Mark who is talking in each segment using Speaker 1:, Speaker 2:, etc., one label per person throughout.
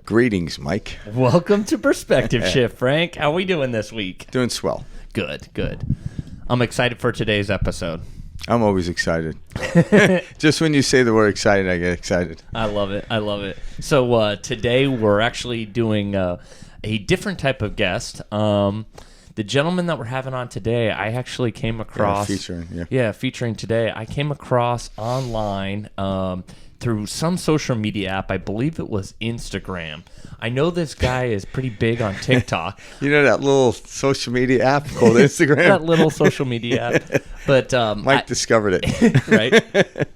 Speaker 1: Greetings, Mike.
Speaker 2: Welcome to Perspective Shift, Frank. How are we doing this week?
Speaker 1: Doing swell.
Speaker 2: Good. I'm excited for today's episode.
Speaker 1: I'm always excited. Just when you say the word excited, I get excited.
Speaker 2: I love it. So today we're actually doing a different type of guest. The gentleman that we're having on today, I actually came across... featuring today. I came across online through some social media app. I believe it was Instagram. I know this guy is pretty big on TikTok.
Speaker 1: You know that little social media app called Instagram?
Speaker 2: That little social media app. But
Speaker 1: Mike discovered it.
Speaker 2: Right.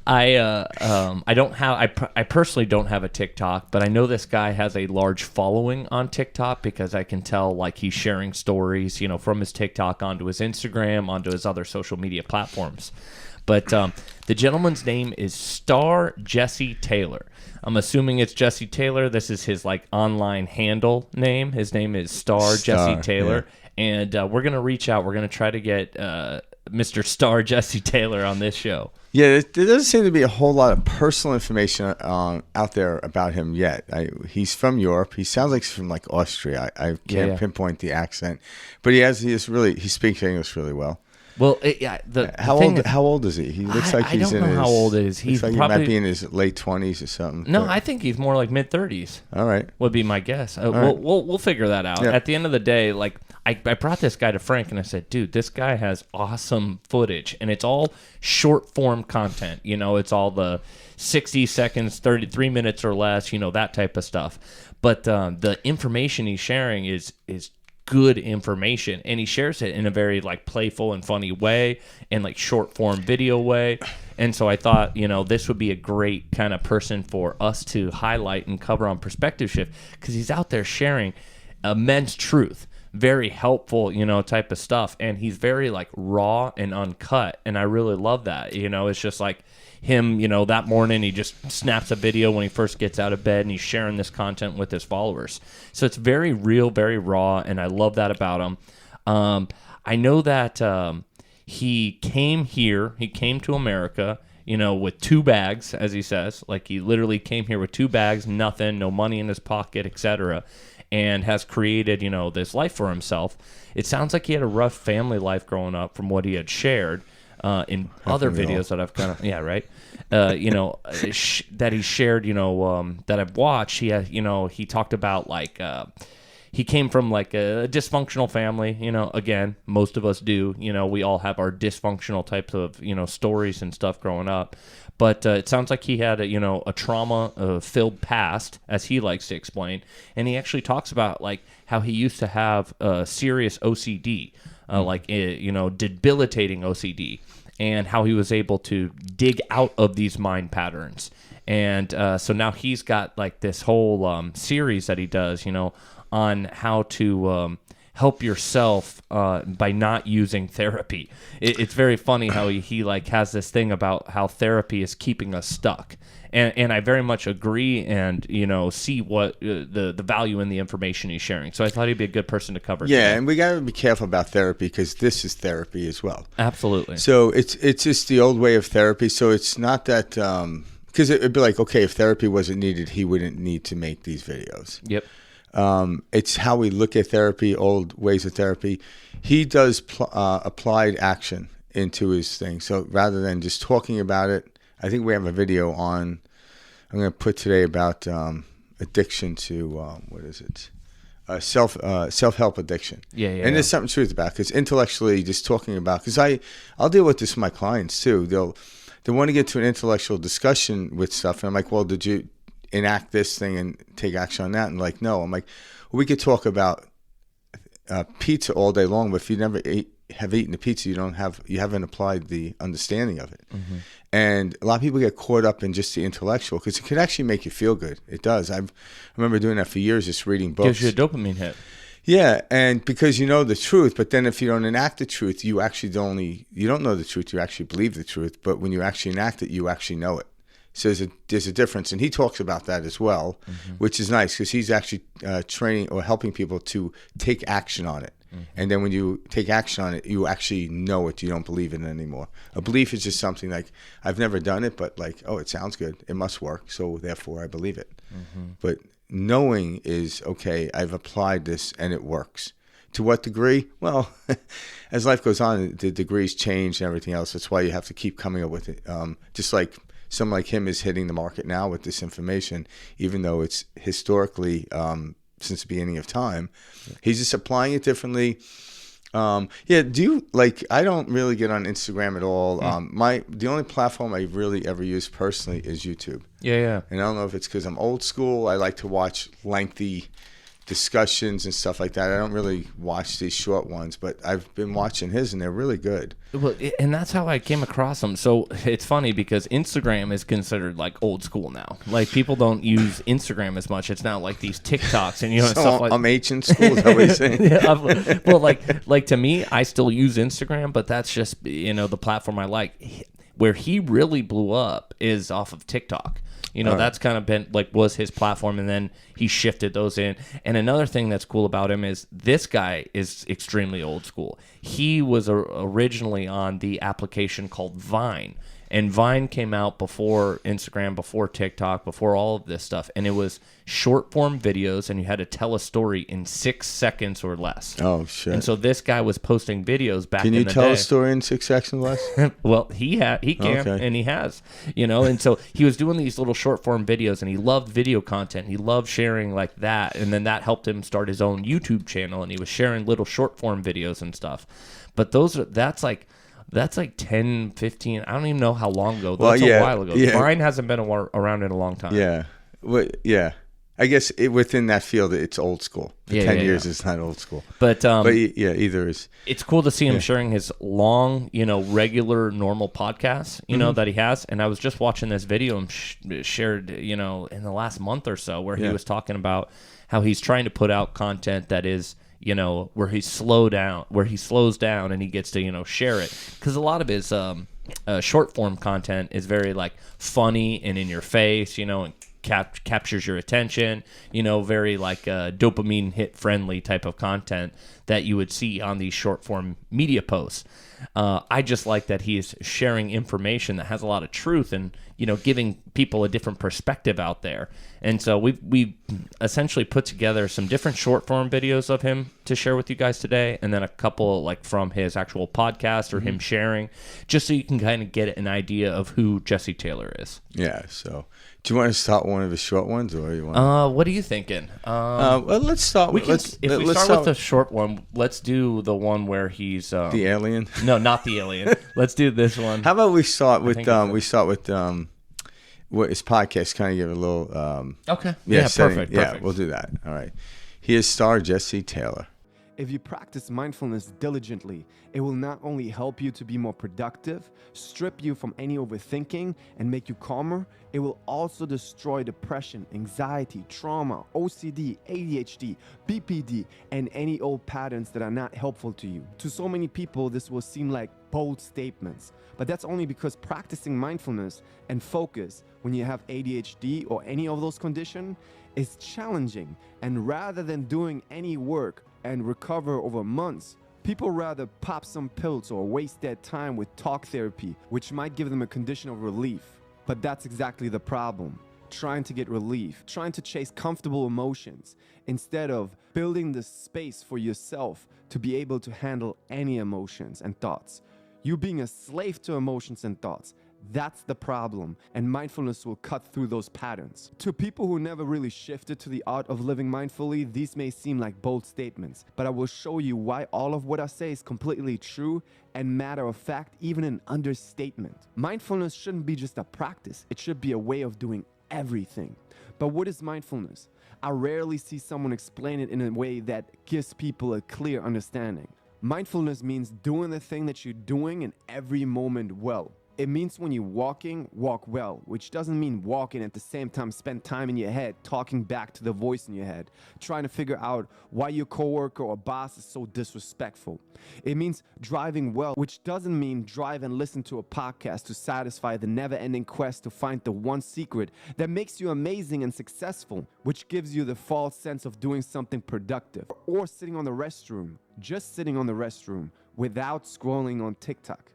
Speaker 2: I personally don't have a TikTok, but I know this guy has a large following on TikTok because I can tell like he's sharing stories, from his TikTok onto his Instagram, onto his other social media platforms. But the gentleman's name is Star Jesse Taylor. I'm assuming it's Jesse Taylor. This is his online handle name. His name is Star Jesse Taylor. Yeah. And we're going to reach out. We're going to try to get Mr. Star Jesse Taylor on this show.
Speaker 1: Yeah, there doesn't seem to be a whole lot of personal information out there about him yet. He's from Europe. He sounds like he's from Austria. I can't pinpoint the accent. But he speaks English really well.
Speaker 2: Well,
Speaker 1: how old is he? He looks like he's in his... I don't know
Speaker 2: how old it is.
Speaker 1: He might be in his late 20s or something.
Speaker 2: No, I think he's more like mid-30s.
Speaker 1: All right.
Speaker 2: Would be my guess. We'll figure that out. Yeah. At the end of the day, I brought this guy to Frank and I said, dude, this guy has awesome footage. And it's all short-form content. It's all the 60 seconds, 33 minutes or less, that type of stuff. But the information he's sharing is good information, and he shares it in a very playful and funny way and short form video way. And so I thought this would be a great kind of person for us to highlight and cover on Perspective Shift, because he's out there sharing immense truth, very helpful type of stuff, and he's very raw and uncut, and I really love that. It's just him, that morning he just snaps a video when he first gets out of bed and he's sharing this content with his followers. So it's very real, very raw, and I love that about him. I know that he came to America, with 2 bags, as he says. He literally came here with 2 bags, nothing, no money in his pocket, etc., and has created, this life for himself. It sounds like he had a rough family life growing up from what he had shared. In other videos that I've kind of that he shared, that I've watched, he talked about he came from a dysfunctional family. Again, most of us do. We all have our dysfunctional types of stories and stuff growing up. But it sounds like he had a trauma filled past, as he likes to explain, and he actually talks about how he used to have serious OCD. Debilitating OCD, and how he was able to dig out of these mind patterns. And so now he's got this whole series that he does, on how to help yourself by not using therapy. It's very funny how he has this thing about how therapy is keeping us stuck. And I very much agree and, see what the value in the information he's sharing. So I thought he'd be a good person to cover.
Speaker 1: Yeah,
Speaker 2: today.
Speaker 1: and we got to be careful about therapy because this is therapy as well.
Speaker 2: Absolutely.
Speaker 1: So it's just the old way of therapy. So it's not that because it'd be okay, if therapy wasn't needed, he wouldn't need to make these videos.
Speaker 2: Yep.
Speaker 1: It's how we look at therapy, old ways of therapy. He does applied action into his thing. So rather than just talking about it, I think we have a video I'm going to put today about addiction to, self-help addiction. And there's something truth about it, because intellectually just talking about, because I'll deal with this with my clients too. They want to get to an intellectual discussion with stuff. And I'm like, well, did you enact this thing and take action on that? And no. I'm like, well, we could talk about pizza all day long, but if you never have eaten the pizza, you haven't applied the understanding of it. Mm-hmm. And a lot of people get caught up in just the intellectual, because it can actually make you feel good. It does. I remember doing that for years, just reading books.
Speaker 2: Gives you a dopamine hit.
Speaker 1: Yeah, and because you know the truth, but then if you don't enact the truth, you don't know the truth, you actually believe the truth, but when you actually enact it, you actually know it. So there's a difference, and he talks about that as well, mm-hmm. which is nice, because he's actually training or helping people to take action on it. Mm-hmm. And then when you take action on it, you actually know it. You don't believe in it anymore. A belief is just something I've never done it, but it sounds good. It must work, so therefore I believe it. Mm-hmm. But knowing is, okay, I've applied this and it works. To what degree? Well, as life goes on, the degrees change and everything else. That's why you have to keep coming up with it. Just like someone like him is hitting the market now with this information, even though it's historically since the beginning of time, he's just applying it differently. Do you I don't really get on Instagram at all. The only platform I really ever use personally is YouTube.
Speaker 2: Yeah.
Speaker 1: And I don't know if it's because I'm old school. I like to watch lengthy discussions and stuff like that. I don't really watch these short ones, but I've been watching his and they're really good.
Speaker 2: Well, and that's how I came across them. So it's funny because Instagram is considered like old school now. Like people don't use Instagram as much. It's now like these TikToks and
Speaker 1: so
Speaker 2: stuff like.
Speaker 1: I'm ancient school. Is that what you're saying?
Speaker 2: Yeah, well, like to me, I still use Instagram, but that's just the platform I like. Where he really blew up is off of TikTok. That's kind of been was his platform, and then he shifted those in. And another thing that's cool about him is this guy is extremely old school. He was originally on the application called Vine. And Vine came out before Instagram, before TikTok, before all of this stuff. And it was short form videos, and you had to tell a story in 6 seconds or less.
Speaker 1: Oh, shit.
Speaker 2: And so this guy was posting videos back in the day.
Speaker 1: Can you tell a story in 6 seconds or less?
Speaker 2: Well, he can, and he has, and so he was doing these little short form videos, and he loved video content. He loved sharing like that. And then that helped him start his own YouTube channel, and he was sharing little short form videos and stuff. But that's like 10, 15, I don't even know how long ago. That's a while ago.
Speaker 1: Yeah.
Speaker 2: Vine hasn't been around in a long time.
Speaker 1: Yeah. Yeah. I guess within that field, it's old school. 10 years is not old school.
Speaker 2: But
Speaker 1: either is.
Speaker 2: It's cool to see him sharing his long, regular, normal podcasts, that he has. And I was just watching this video shared, in the last month or so where he was talking about how he's trying to put out content that is, where he slows down and he gets to, share it. Because a lot of his short form content is very funny and in your face, and captures your attention, very dopamine hit friendly type of content that you would see on these short form media posts. I just like that he is sharing information that has a lot of truth and, giving people a different perspective out there. And so we essentially put together some different short form videos of him to share with you guys today, and then a couple from his actual podcast or him sharing, just so you can kind of get an idea of who Jesse Taylor is.
Speaker 1: Yeah. So, do you want to start one of the short ones, or you want?
Speaker 2: What are you thinking?
Speaker 1: Well, let's start.
Speaker 2: If we start with the short one, let's do the one where he's
Speaker 1: the alien.
Speaker 2: No, not the alien. Let's do this one.
Speaker 1: How about we start with what his podcast, kind of give a little
Speaker 2: okay. Yeah, perfect.
Speaker 1: Yeah, we'll do that. All right. He is star Jesse Taylor.
Speaker 3: If you practice mindfulness diligently, it will not only help you to be more productive, strip you from any overthinking, and make you calmer, it will also destroy depression, anxiety, trauma, OCD, ADHD, BPD, and any old patterns that are not helpful to you. To so many people, this will seem like bold statements, but that's only because practicing mindfulness and focus when you have ADHD or any of those conditions is challenging, and rather than doing any work and recover over months, people rather pop some pills or waste their time with talk therapy, which might give them a condition of relief. But that's exactly the problem. Trying to get relief, trying to chase comfortable emotions, instead of building the space for yourself to be able to handle any emotions and thoughts. You being a slave to emotions and thoughts, that's the problem, and mindfulness will cut through those patterns. To people who never really shifted to the art of living mindfully, these may seem like bold statements, but I will show you why all of what I say is completely true and matter of fact, even an understatement. Mindfulness shouldn't be just a practice, it should be a way of doing everything. But what is mindfulness? I rarely see someone explain it in a way that gives people a clear understanding. Mindfulness means doing the thing that you're doing in every moment well. It means when you're walking, walk well, which doesn't mean walking at the same time spend time in your head, talking back to the voice in your head, trying to figure out why your coworker or boss is so disrespectful. It means driving well, which doesn't mean drive and listen to a podcast to satisfy the never-ending quest to find the one secret that makes you amazing and successful, which gives you the false sense of doing something productive. Or sitting on the restroom, just sitting on the restroom without scrolling on TikTok.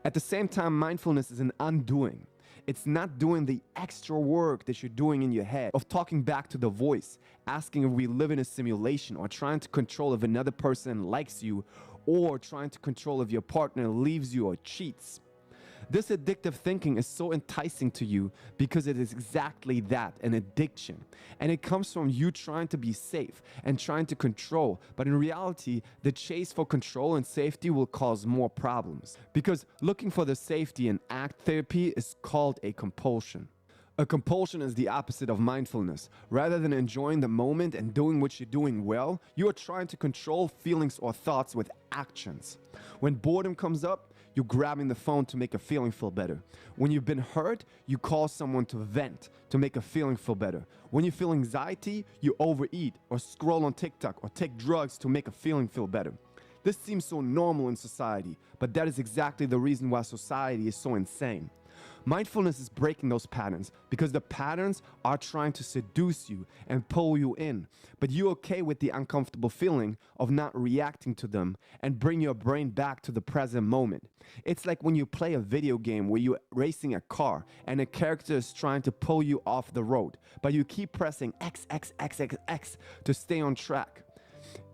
Speaker 3: At the same time, mindfulness is an undoing. It's not doing the extra work that you're doing in your head of talking back to the voice, asking if we live in a simulation, or trying to control if another person likes you, or trying to control if your partner leaves you or cheats. This addictive thinking is so enticing to you because it is exactly that, an addiction. And it comes from you trying to be safe and trying to control. But in reality, the chase for control and safety will cause more problems. Because looking for the safety in ACT therapy is called a compulsion. A compulsion is the opposite of mindfulness. Rather than enjoying the moment and doing what you're doing well, you are trying to control feelings or thoughts with actions. When boredom comes up, you're grabbing the phone to make a feeling feel better. When you've been hurt, you call someone to vent to make a feeling feel better. When you feel anxiety, you overeat or scroll on TikTok or take drugs to make a feeling feel better. This seems so normal in society, but that is exactly the reason why society is so insane. Mindfulness is breaking those patterns because the patterns are trying to seduce you and pull you in, but you're okay with the uncomfortable feeling of not reacting to them and bring your brain back to the present moment. It's like when you play a video game where you're racing a car and a character is trying to pull you off the road, but you keep pressing X to stay on track.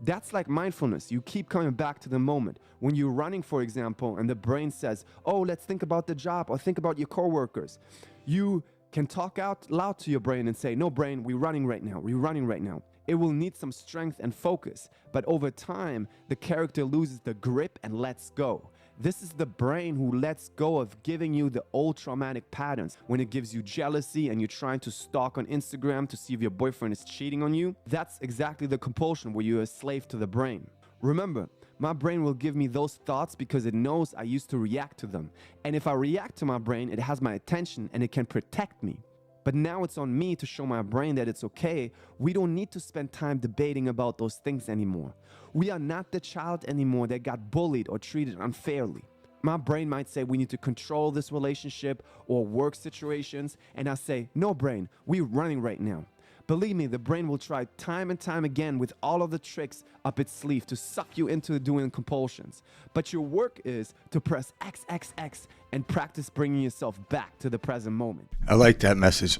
Speaker 3: That's like mindfulness. You keep coming back to the moment. When you're running, for example, and the brain says, oh, let's think about the job or think about your coworkers. You can talk out loud to your brain and say, no, brain, we're running right now. We're running right now. It will need some strength and focus. But over time, the character loses the grip and lets go. This is the brain who lets go of giving you the old traumatic patterns. When it gives you jealousy and you're trying to stalk on Instagram to see if your boyfriend is cheating on you, that's exactly the compulsion where you're a slave to the brain. Remember, my brain will give me those thoughts because it knows I used to react to them. And if I react to my brain, it has my attention and it can protect me. But now it's on me to show my brain that it's okay. We don't need to spend time debating about those things anymore. We are not the child anymore that got bullied or treated unfairly. My brain might say we need to control this relationship or work situations, and I say, no brain, we're running right now. Believe me, the brain will try time and time again with all of the tricks up its sleeve to suck you into doing compulsions. But your work is to press XXX and practice bringing yourself back to the present moment.
Speaker 1: I like that message.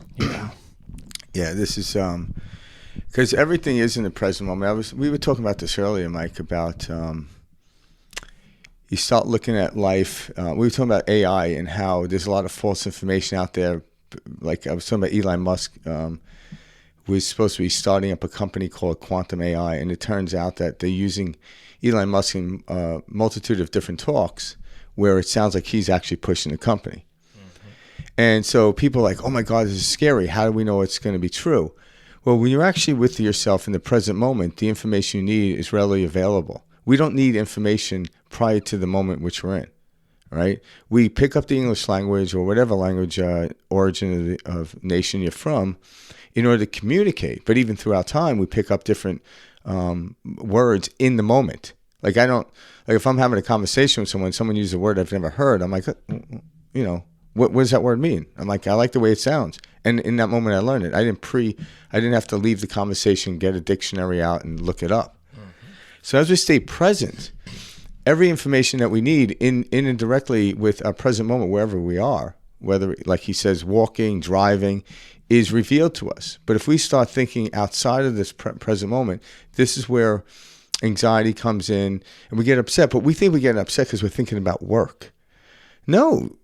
Speaker 1: Yeah, this is because everything is in the present moment. We were talking about this earlier, Mike, about you start looking at life. We were talking about AI and how there's a lot of false information out there. Like I was talking about Elon Musk. Was supposed to be starting up a company called Quantum AI, and it turns out that they're using Elon Musk in a multitude of different talks where it sounds like he's actually pushing the company. Mm-hmm. And so people are like, oh my God, this is scary. How do we know it's going to be true? Well, when you're actually with yourself in the present moment, the information you need is readily available. We don't need information prior to the moment which we're in, right? We pick up the English language or whatever language origin of nation you're from in order to communicate. But even throughout time, we pick up different words in the moment. Like if I'm having a conversation with someone uses a word I've never heard, I'm like, what does that word mean? I'm like, I like the way it sounds. And in that moment, I learned it. I didn't have to leave the conversation, get a dictionary out and look it up. Mm-hmm. So as we stay present, every information that we need in and directly with our present moment, wherever we are, whether, like he says, walking, driving, is revealed to us. But if we start thinking outside of this present moment, this is where anxiety comes in and we get upset. But we think we get upset because we're thinking about work. No,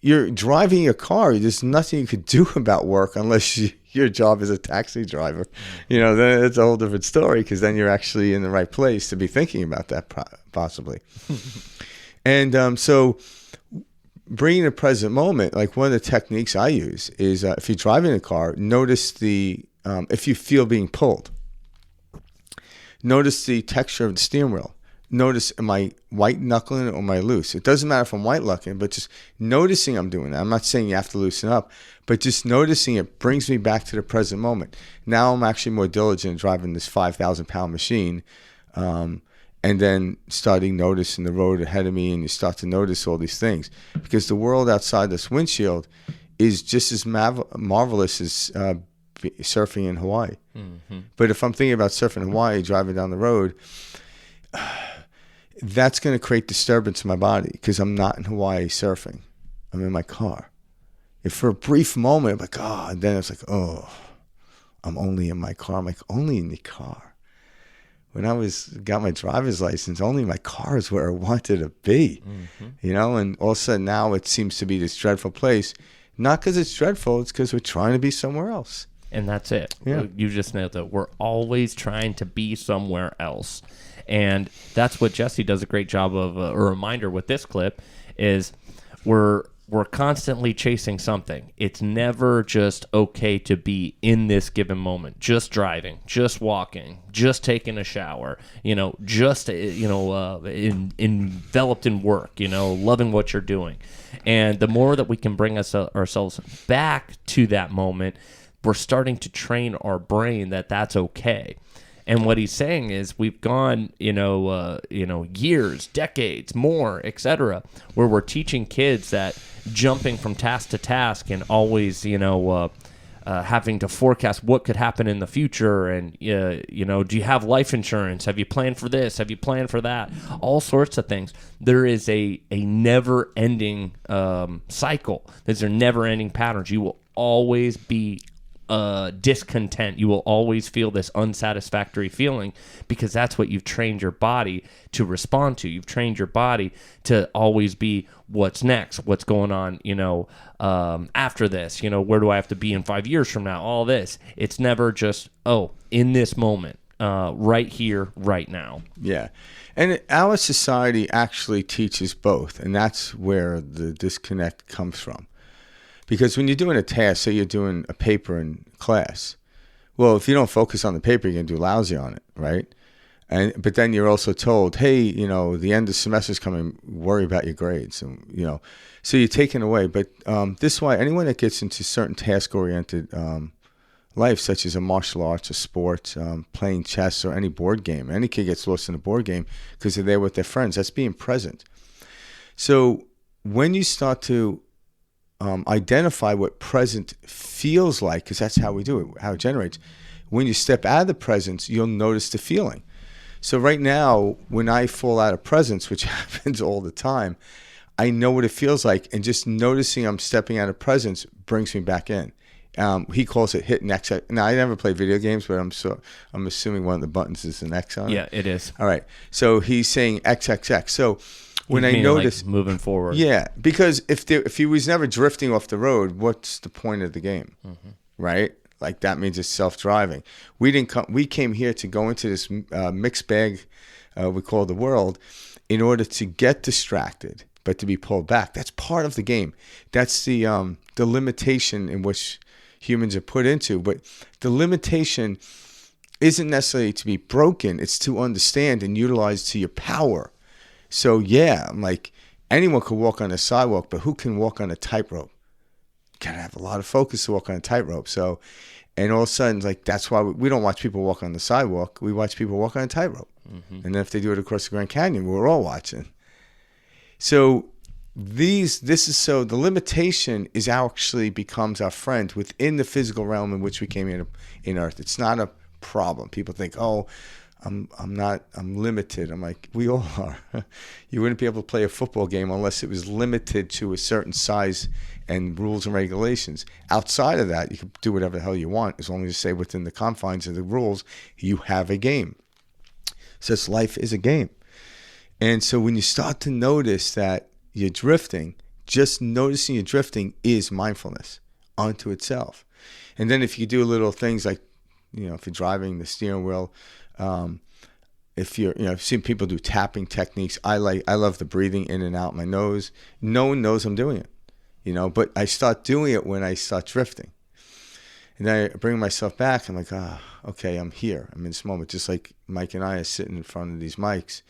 Speaker 1: you're driving your car. There's nothing you could do about work unless your job is a taxi driver. Then it's a whole different story because then you're actually in the right place to be thinking about that possibly. And so bringing the present moment, like one of the techniques I use is if you're driving a car, notice if you feel being pulled. Notice the texture of the steering wheel. Notice, am I white knuckling or am I loose? It doesn't matter if I'm white knuckling, but just noticing I'm doing that. I'm not saying you have to loosen up, but just noticing it brings me back to the present moment. Now I'm actually more diligent in driving this 5,000-pound machine. And then starting noticing the road ahead of me, and you start to notice all these things. Because the world outside this windshield is just as marvelous as surfing in Hawaii. Mm-hmm. But if I'm thinking about surfing in Hawaii, driving down the road, that's going to create disturbance in my body because I'm not in Hawaii surfing. I'm in my car. If for a brief moment, I'm like, oh, and then it's like, oh, I'm only in my car. I'm like, only in the car. When I got my driver's license, only my car is where I wanted to be, you know, and all of a sudden now it seems to be this dreadful place. Not because it's dreadful, it's because we're trying to be somewhere else.
Speaker 2: And that's it.
Speaker 1: Yeah.
Speaker 2: You just nailed it. We're always trying to be somewhere else. And that's what Jesse does a great job of, a reminder with this clip, is we're constantly chasing something. It's never just okay to be in this given moment, just driving, just walking, just taking a shower, you know, just, enveloped in work, you know, loving what you're doing. And the more that we can bring ourselves back to that moment, we're starting to train our brain that that's okay. And what he's saying is we've gone, years, decades, more, etc., where we're teaching kids that jumping from task to task and always, having to forecast what could happen in the future. And, do you have life insurance? Have you planned for this? Have you planned for that? All sorts of things. There is a never-ending cycle. There's a never-ending patterns. You will always be discontent. You will always feel this unsatisfactory feeling because that's what you've trained your body to respond to. You've trained your body to always be what's next, what's going on, after this, where do I have to be in 5 years from now? All this. It's never just, in this moment, right here, right now.
Speaker 1: Yeah. And our society actually teaches both, and that's where the disconnect comes from. Because when you're doing a task, say you're doing a paper in class, well, if you don't focus on the paper, you're going to do lousy on it, right? But then you're also told, hey, the end of the semester is coming, worry about your grades. And, so you're taken away. But this is why anyone that gets into certain task-oriented life, such as a martial arts, a sport, playing chess, or any board game, any kid gets lost in a board game because they're there with their friends. That's being present. So when you start to identify what present feels like, because that's how we do it, how it generates. When you step out of the presence, you'll notice the feeling. So right now, when I fall out of presence, which happens all the time, I know what it feels like, and just noticing I'm stepping out of presence brings me back in. He calls it hitting X. Now, I never play video games, but I'm assuming one of the buttons is an X on it.
Speaker 2: Yeah, it is.
Speaker 1: All right. So he's saying XXX. So when I notice,
Speaker 2: like moving forward,
Speaker 1: yeah, because if he was never drifting off the road, what's the point of the game, right? Like that means it's self-driving. We came here to go into this mixed bag we call the world, in order to get distracted, but to be pulled back. That's part of the game. That's the limitation in which humans are put into. But the limitation isn't necessarily to be broken; it's to understand and utilize to your power. So, yeah, I'm like, anyone could walk on a sidewalk, but who can walk on a tightrope? You got to have a lot of focus to walk on a tightrope. So, and all of a sudden, like, that's why we don't watch people walk on the sidewalk. We watch people walk on a tightrope. And then if they do it across the Grand Canyon, we're all watching. So, the limitation is actually becomes our friend within the physical realm in which we came in Earth. It's not a problem. People think, I'm limited. I'm like, we all are. You wouldn't be able to play a football game unless it was limited to a certain size and rules and regulations. Outside of that, you can do whatever the hell you want, as long as you stay within the confines of the rules. You have a game. So life is a game. And so when you start to notice that you're drifting, just noticing you're drifting is mindfulness unto itself. And then if you do little things like, if you're driving the steering wheel, if you're, I've seen people do tapping techniques. I love the breathing in and out my nose. No one knows I'm doing it, but I start doing it when I start drifting. And then I bring myself back. I'm like, okay, I'm here. I'm in this moment. Just like Mike and I are sitting in front of these mics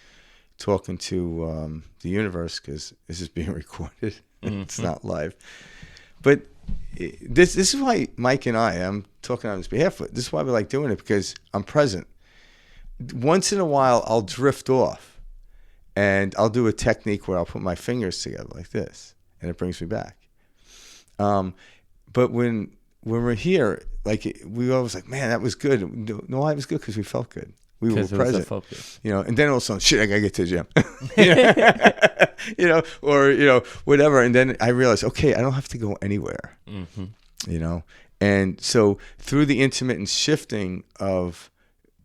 Speaker 1: talking to the universe, because this is being recorded. It's not live. But this is why Mike and I'm talking on his behalf, but this is why we like doing it, because I'm present. Once in a while, I'll drift off, and I'll do a technique where I'll put my fingers together like this, and it brings me back. But when we're here, like, we always like, man, that was good. No, it was good because we felt good. We were present.
Speaker 2: Focus.
Speaker 1: And then all of a sudden, shit, I gotta get to the gym. Or whatever. And then I realized, okay, I don't have to go anywhere. Mm-hmm. And so through the intermittent shifting of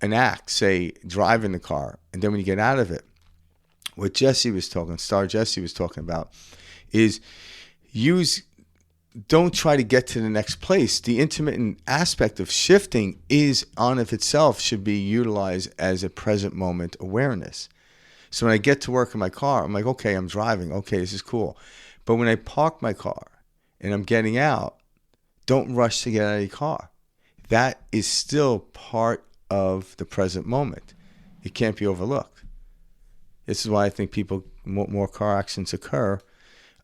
Speaker 1: an act, say driving the car, and then when you get out of it, what Star Jesse was talking about is don't try to get to the next place. The intermittent aspect of shifting is on of itself should be utilized as a present moment awareness. So when I get to work in my car, I'm like, okay, I'm driving. Okay, this is cool. But when I park my car and I'm getting out, don't rush to get out of your car. That is still part of the present moment. It can't be overlooked. This is why I think more car accidents occur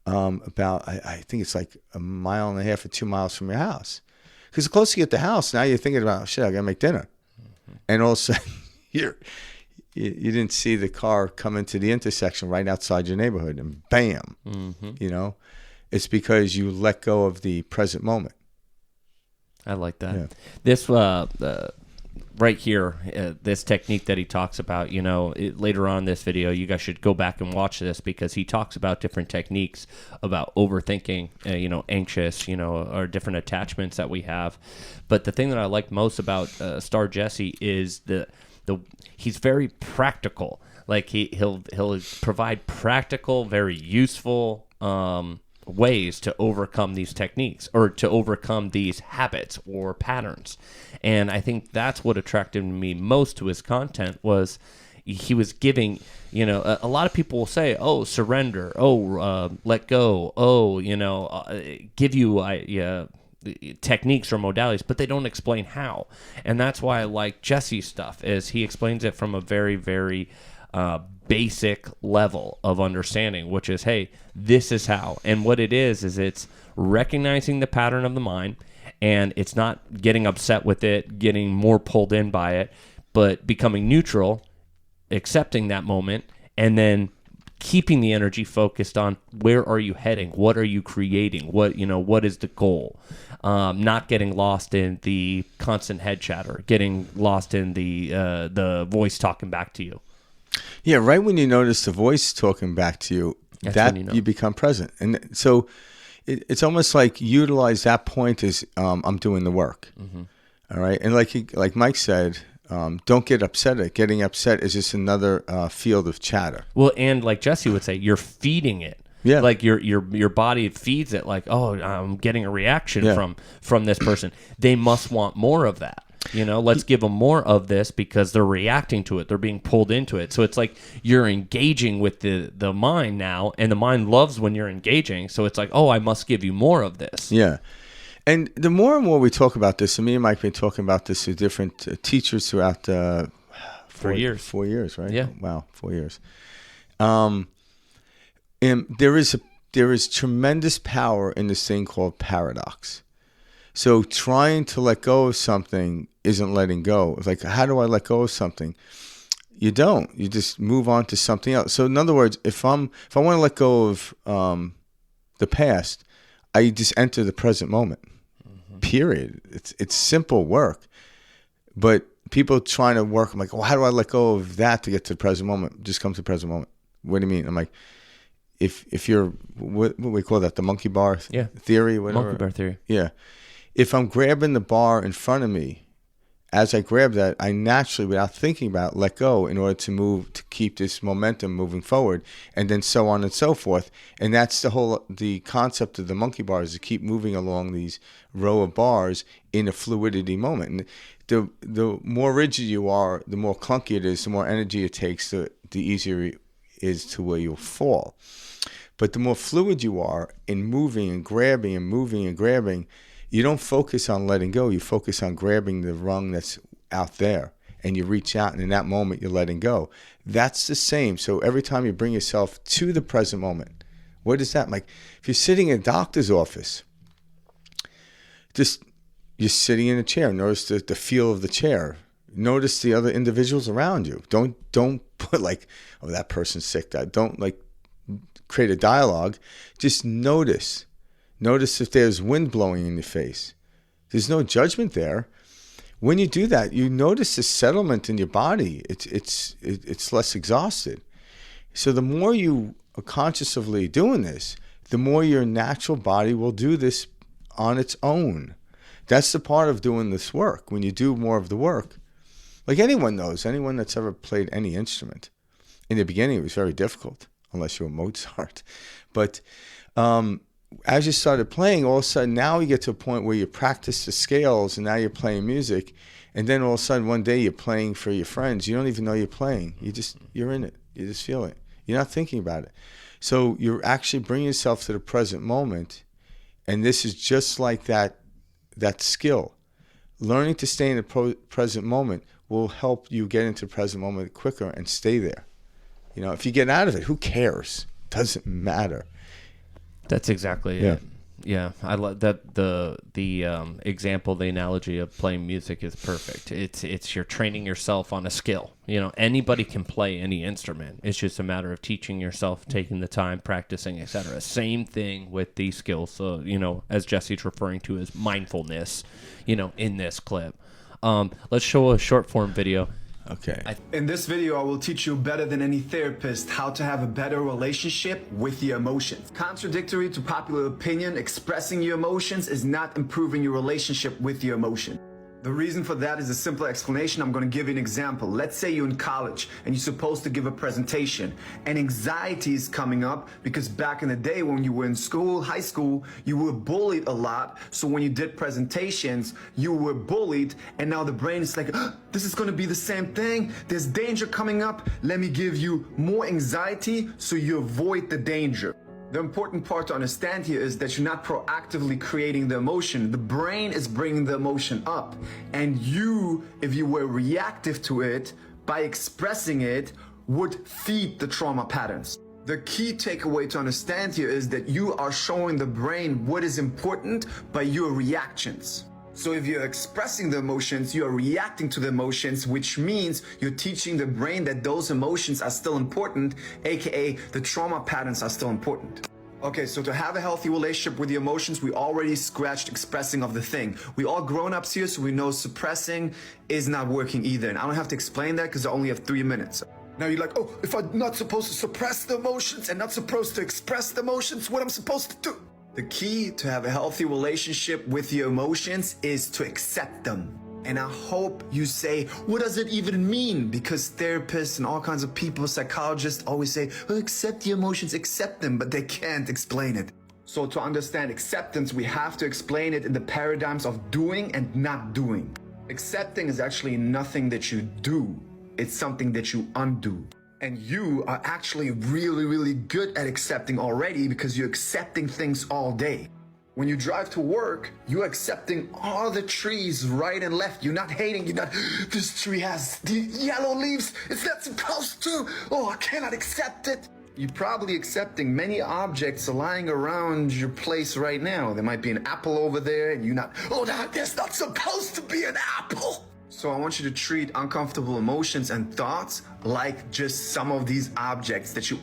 Speaker 1: about, I think it's like 1.5 miles or 2 miles from your house. Because the closer you get to the house, now you're thinking about, shit, I got to make dinner. Mm-hmm. And all of a sudden, you didn't see the car come into the intersection right outside your neighborhood, and bam, it's because you let go of the present moment.
Speaker 2: I like that. Yeah. This right here, this technique that he talks about, later on in this video, you guys should go back and watch this because he talks about different techniques about overthinking, anxious, or different attachments that we have. But the thing that I like most about Star Jesse is he's very practical. Like he'll provide practical, very useful ways to overcome these techniques or to overcome these habits or patterns. And I think that's what attracted me most to his content was he was giving, a lot of people will say, oh, surrender, let go, give you techniques or modalities, but they don't explain how. And that's why I like Jesse's stuff is he explains it from a very, very basic level of understanding, which is, hey, this is how. And what it is it's recognizing the pattern of the mind, and it's not getting upset with it, getting more pulled in by it, but becoming neutral, accepting that moment, and then keeping the energy focused on where are you heading, what are you creating, what is the goal. Not getting lost in the constant head chatter, getting lost in the voice talking back to you.
Speaker 1: Yeah, right when you notice the voice talking back to you, you become present. And so it's almost like utilize that point as I'm doing the work. Mm-hmm. All right. And like Mike said, don't get upset at it. Getting upset is just another field of chatter.
Speaker 2: Well, and like Jesse would say, you're feeding it. Yeah. Like your body feeds it like, oh, I'm getting a reaction from this person. They must want more of that. Let's give them more of this because they're reacting to it. They're being pulled into it. So it's like you're engaging with the mind now, and the mind loves when you're engaging. So it's like, oh, I must give you more of this.
Speaker 1: Yeah. And the more and more we talk about this, and me and Mike have been talking about this with different teachers throughout
Speaker 2: 4 years.
Speaker 1: 4 years, right?
Speaker 2: Yeah.
Speaker 1: Wow, 4 years. And there is tremendous power in this thing called paradox. So trying to let go of something isn't letting go. It's like, how do I let go of something? You don't. You just move on to something else. So in other words, if I want to let go of the past, I just enter the present moment. Mm-hmm. Period. It's simple work. But people trying to work, I'm like, well, how do I let go of that to get to the present moment? Just come to the present moment. What do you mean? I'm like, if you're, what we call that, the monkey bar theory? Whatever.
Speaker 2: Monkey bar theory.
Speaker 1: Yeah. If I'm grabbing the bar in front of me, as I grab that, I naturally, without thinking about it, let go in order to keep this momentum moving forward, and then so on and so forth. And that's the concept of the monkey bar is to keep moving along these row of bars in a fluidity moment. And the more rigid you are, the more clunky it is, the more energy it takes, the easier it is to where you'll fall. But the more fluid you are in moving and grabbing and moving and grabbing, you don't focus on letting go. You focus on grabbing the rung that's out there, and you reach out, and in that moment, you're letting go. That's the same. So every time you bring yourself to the present moment, what is that? Like if you're sitting in a doctor's office, you're sitting in a chair. Notice the feel of the chair. Notice the other individuals around you. Don't put like, oh, that person's sick. Don't like create a dialogue. Just notice. Notice if there's wind blowing in your face. There's no judgment there. when you do that, you notice a settlement in your body. It's less exhausted. So the more you are consciously doing this, the more your natural body will do this on its own. That's the part of doing this work. When you do more of the work, like anyone knows, anyone that's ever played any instrument, in the beginning it was very difficult, unless you were Mozart. But as you started playing, all of a sudden now you get to a point where you practice the scales, and now you're playing music, and then all of a sudden one day you're playing for your friends. You don't even know you're playing. You're in it. You just feel it. You're not thinking about it. So you're actually bringing yourself to the present moment, and this is just like that skill. Learning to stay in the present moment will help you get into the present moment quicker and stay there. You know, if you get out of it, who cares? Doesn't matter.
Speaker 2: That's exactly it. Yeah, I love that. The example, the analogy of playing music is perfect. It's you're training yourself on a skill. You know, anybody can play any instrument. It's just a matter of teaching yourself, taking the time, practicing, etc. Same thing with these skills. So, you know, as Jesse's referring to as mindfulness, you know, in this clip. Let's show a short form video.
Speaker 1: Okay.
Speaker 4: In this video, I will teach you better than any therapist how to have a better relationship with your emotions. Contradictory to popular opinion, expressing your emotions is not improving your relationship with your emotion. The reason for that is a simple explanation. I'm going to give you an example. Let's say you're in college and you're supposed to give a presentation, and anxiety is coming up because back in the day when you were in school, high school, you were bullied a lot. So when you did presentations, you were bullied, and now the brain is like, this is going to be the same thing. There's danger coming up. Let me give you more anxiety so you avoid the danger. The important part to understand here is that you're not proactively creating the emotion. The brain is bringing the emotion up. And you, if you were reactive to it, by expressing it, would feed the trauma patterns. The key takeaway to understand here is that you are showing the brain what is important by your reactions. So if you're expressing the emotions, you're reacting to the emotions, which means you're teaching the brain that those emotions are still important, aka the trauma patterns are still important. Okay, so to have a healthy relationship with the emotions, we already scratched expressing of the thing. We all grown-ups here, so we know suppressing is not working either. And I don't have to explain that because I only have 3 minutes. Now you're like, oh, if I'm not supposed to suppress the emotions and not supposed to express the emotions, what am I supposed to do? The key to have a healthy relationship with your emotions is to accept them. And I hope you say, what does it even mean? Because therapists and all kinds of people, psychologists always say, well, accept the emotions, accept them, but they can't explain it. So to understand acceptance, we have to explain it in the paradigms of doing and not doing. Accepting is actually nothing that you do. It's something that you undo. And you are actually really, really good at accepting already because you're accepting things all day. When you drive to work, you're accepting all the trees right and left. You're not hating, this tree has the yellow leaves. It's not supposed to. Oh, I cannot accept it. You're probably accepting many objects lying around your place right now. There might be an apple over there and you're not, oh, there's not supposed to be an apple. So I want you to treat uncomfortable emotions and thoughts like just some of these objects that you're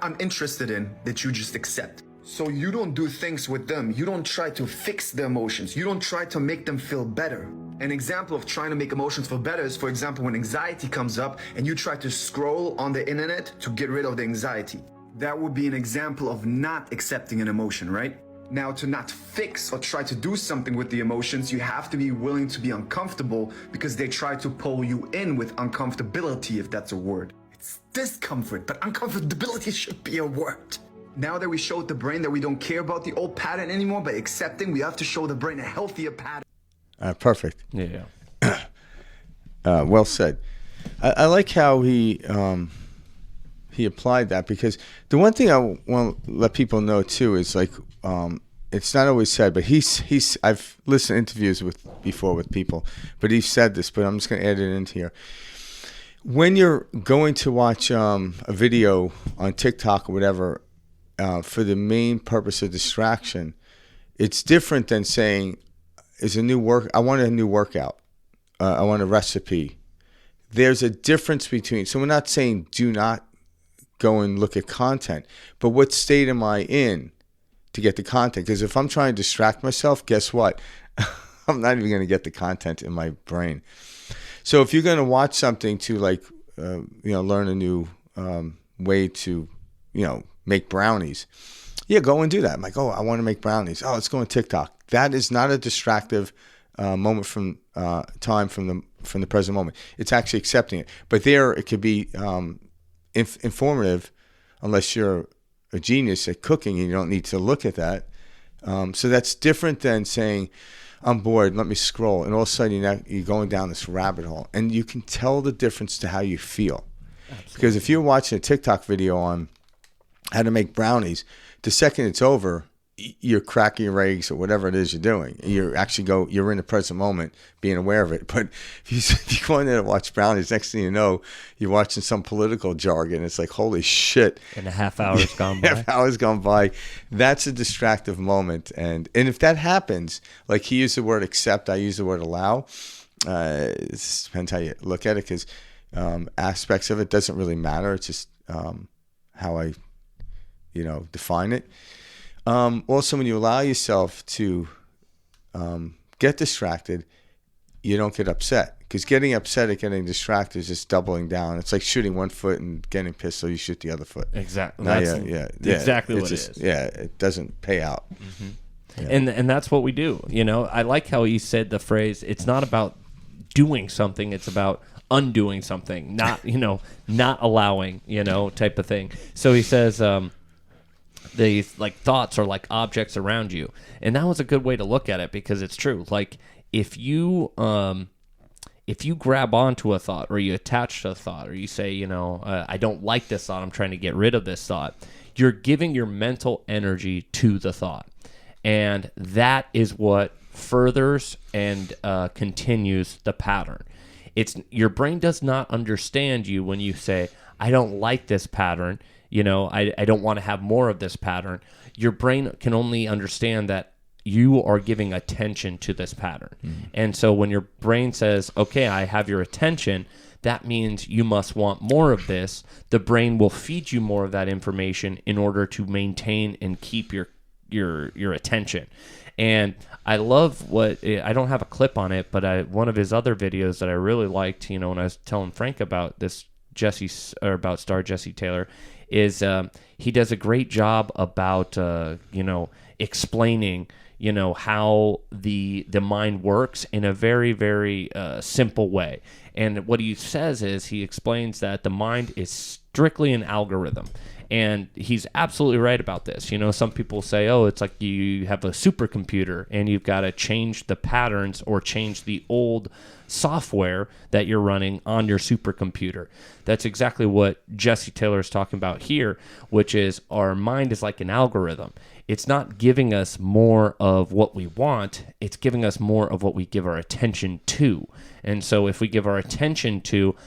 Speaker 4: uninterested in, that you just accept. So you don't do things with them. You don't try to fix the emotions. You don't try to make them feel better. An example of trying to make emotions feel better is, for example, when anxiety comes up and you try to scroll on the internet to get rid of the anxiety. That would be an example of not accepting an emotion, right? Now, to not fix or try to do something with the emotions, you have to be willing to be uncomfortable because they try to pull you in with uncomfortability, if that's a word. It's discomfort, but uncomfortability should be a word. Now that we showed the brain that we don't care about the old pattern anymore, by accepting, we have to show the brain a healthier pattern.
Speaker 1: Perfect.
Speaker 2: Yeah.
Speaker 1: Well said. I like how he applied that, because the one thing I want to let people know too is, like, it's not always said, but I've listened to interviews before with people, but he said this, but I'm just going to add it into here. When you're going to watch a video on TikTok or whatever for the main purpose of distraction, it's different than saying, I want a new workout. I want a recipe. There's a difference between, so we're not saying do not go and look at content, but what state am I in to get the content? Because if I'm trying to distract myself, guess what? I'm not even going to get the content in my brain. So if you're going to watch something to like, learn a new way to, make brownies, go and do that. I'm like, I want to make brownies. Oh, let's go on TikTok. That is not a distractive moment from time from the present moment. It's actually accepting it. But there, it could be informative, unless you're a genius at cooking and you don't need to look at that. So that's different than saying, I'm bored, let me scroll. And all of a sudden you're going down this rabbit hole. And you can tell the difference to how you feel. Absolutely. Because if you're watching a TikTok video on how to make brownies, the second it's over, you're cracking your eggs or whatever it is you're doing. You're in the present moment being aware of it. But if you go in there to watch brownies, next thing you know, you're watching some political jargon. It's like, holy shit.
Speaker 2: And a half hour's gone by.
Speaker 1: Half hour's gone by. That's a distractive moment. And if that happens, like he used the word accept, I use the word allow. It depends how you look at it, because aspects of it doesn't really matter. It's just how I, define it. Also, when you allow yourself to get distracted, you don't get upset. Because getting upset at getting distracted is just doubling down. It's like shooting one foot and getting pissed, so you shoot the other foot.
Speaker 2: Exactly.
Speaker 1: That's
Speaker 2: exactly what it is.
Speaker 1: Yeah, it doesn't pay out.
Speaker 2: Mm-hmm. Yeah. And that's what we do. I like how he said the phrase, it's not about doing something, it's about undoing something, not, not allowing, type of thing. So he says, the thoughts are like objects around you, and that was a good way to look at it, because it's true. Like if you grab onto a thought, or you attach to a thought, or you say, I don't like this thought, I'm trying to get rid of this thought, you're giving your mental energy to the thought, and that is what furthers and continues the pattern. Your brain does not understand you when you say, I don't like this pattern. I don't want to have more of this pattern. Your brain can only understand that you are giving attention to this pattern. Mm-hmm. And so when your brain says, okay, I have your attention, that means you must want more of this. The brain will feed you more of that information in order to maintain and keep your attention. And I love I don't have a clip on it, but one of his other videos that I really liked, when I was telling Frank about this about star Jesse Taylor, is he does a great job about explaining how the mind works in a very, very simple way. And what he says is, he explains that the mind is strictly an algorithm. And he's absolutely right about this. Some people say, it's like you have a supercomputer and you've got to change the patterns or change the old software that you're running on your supercomputer. That's exactly what Jesse Taylor is talking about here, which is our mind is like an algorithm. It's not giving us more of what we want. It's giving us more of what we give our attention to. And so if we give our attention to,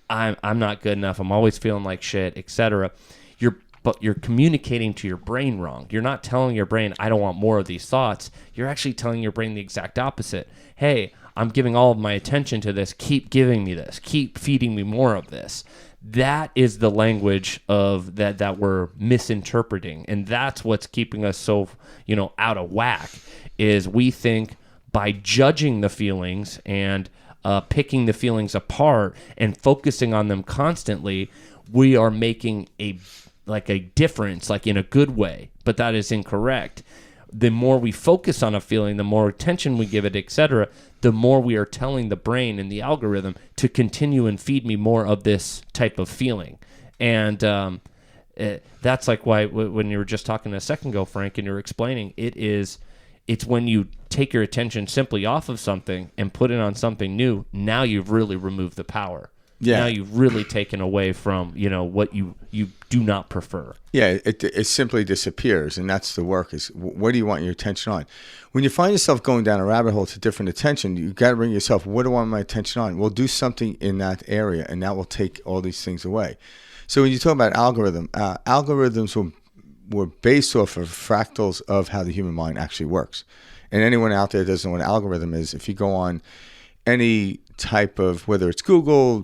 Speaker 2: I'm not good enough, I'm always feeling like shit, etc., but you're communicating to your brain wrong. You're not telling your brain, I don't want more of these thoughts. You're actually telling your brain the exact opposite. Hey, I'm giving all of my attention to this. Keep giving me this. Keep feeding me more of this. That is the language of that we're misinterpreting. And that's what's keeping us so, out of whack, is we think by judging the feelings and picking the feelings apart and focusing on them constantly, we are making a difference, in a good way, but that is incorrect. The more we focus on a feeling, the more attention we give it, etc., the more we are telling the brain and the algorithm to continue and feed me more of this type of feeling. And that's why when you were just talking a second ago, Frank, and you were explaining, it's when you take your attention simply off of something and put it on something new, now you've really removed the power. Yeah. Now you've really taken away from, what you do not prefer.
Speaker 1: Yeah, it simply disappears, and that's the work, is what do you want your attention on? When you find yourself going down a rabbit hole to different attention, you got to bring yourself, what do I want my attention on? Well, do something in that area, and that will take all these things away. So when you talk about algorithms were based off of fractals of how the human mind actually works. And anyone out there that doesn't know what an algorithm is, if you go on any type of, whether it's Google,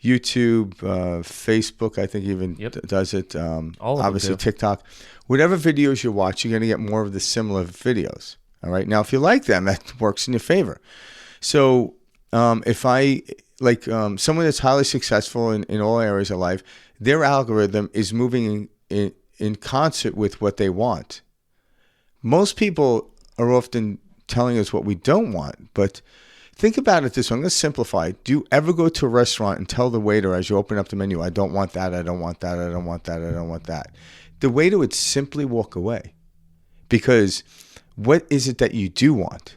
Speaker 1: YouTube, Facebook, I think even does it.
Speaker 2: All of
Speaker 1: obviously
Speaker 2: them do.
Speaker 1: TikTok, whatever videos you watch, you're going to get more of the similar videos. All right. Now, if you like them, that works in your favor. So if I like someone that's highly successful in all areas of life, their algorithm is moving in concert with what they want. Most people are often telling us what we don't want, but think about it this way. I'm going to simplify. Do you ever go to a restaurant and tell the waiter as you open up the menu, I don't want that, I don't want that, I don't want that, I don't want that? The waiter would simply walk away, because what is it that you do want?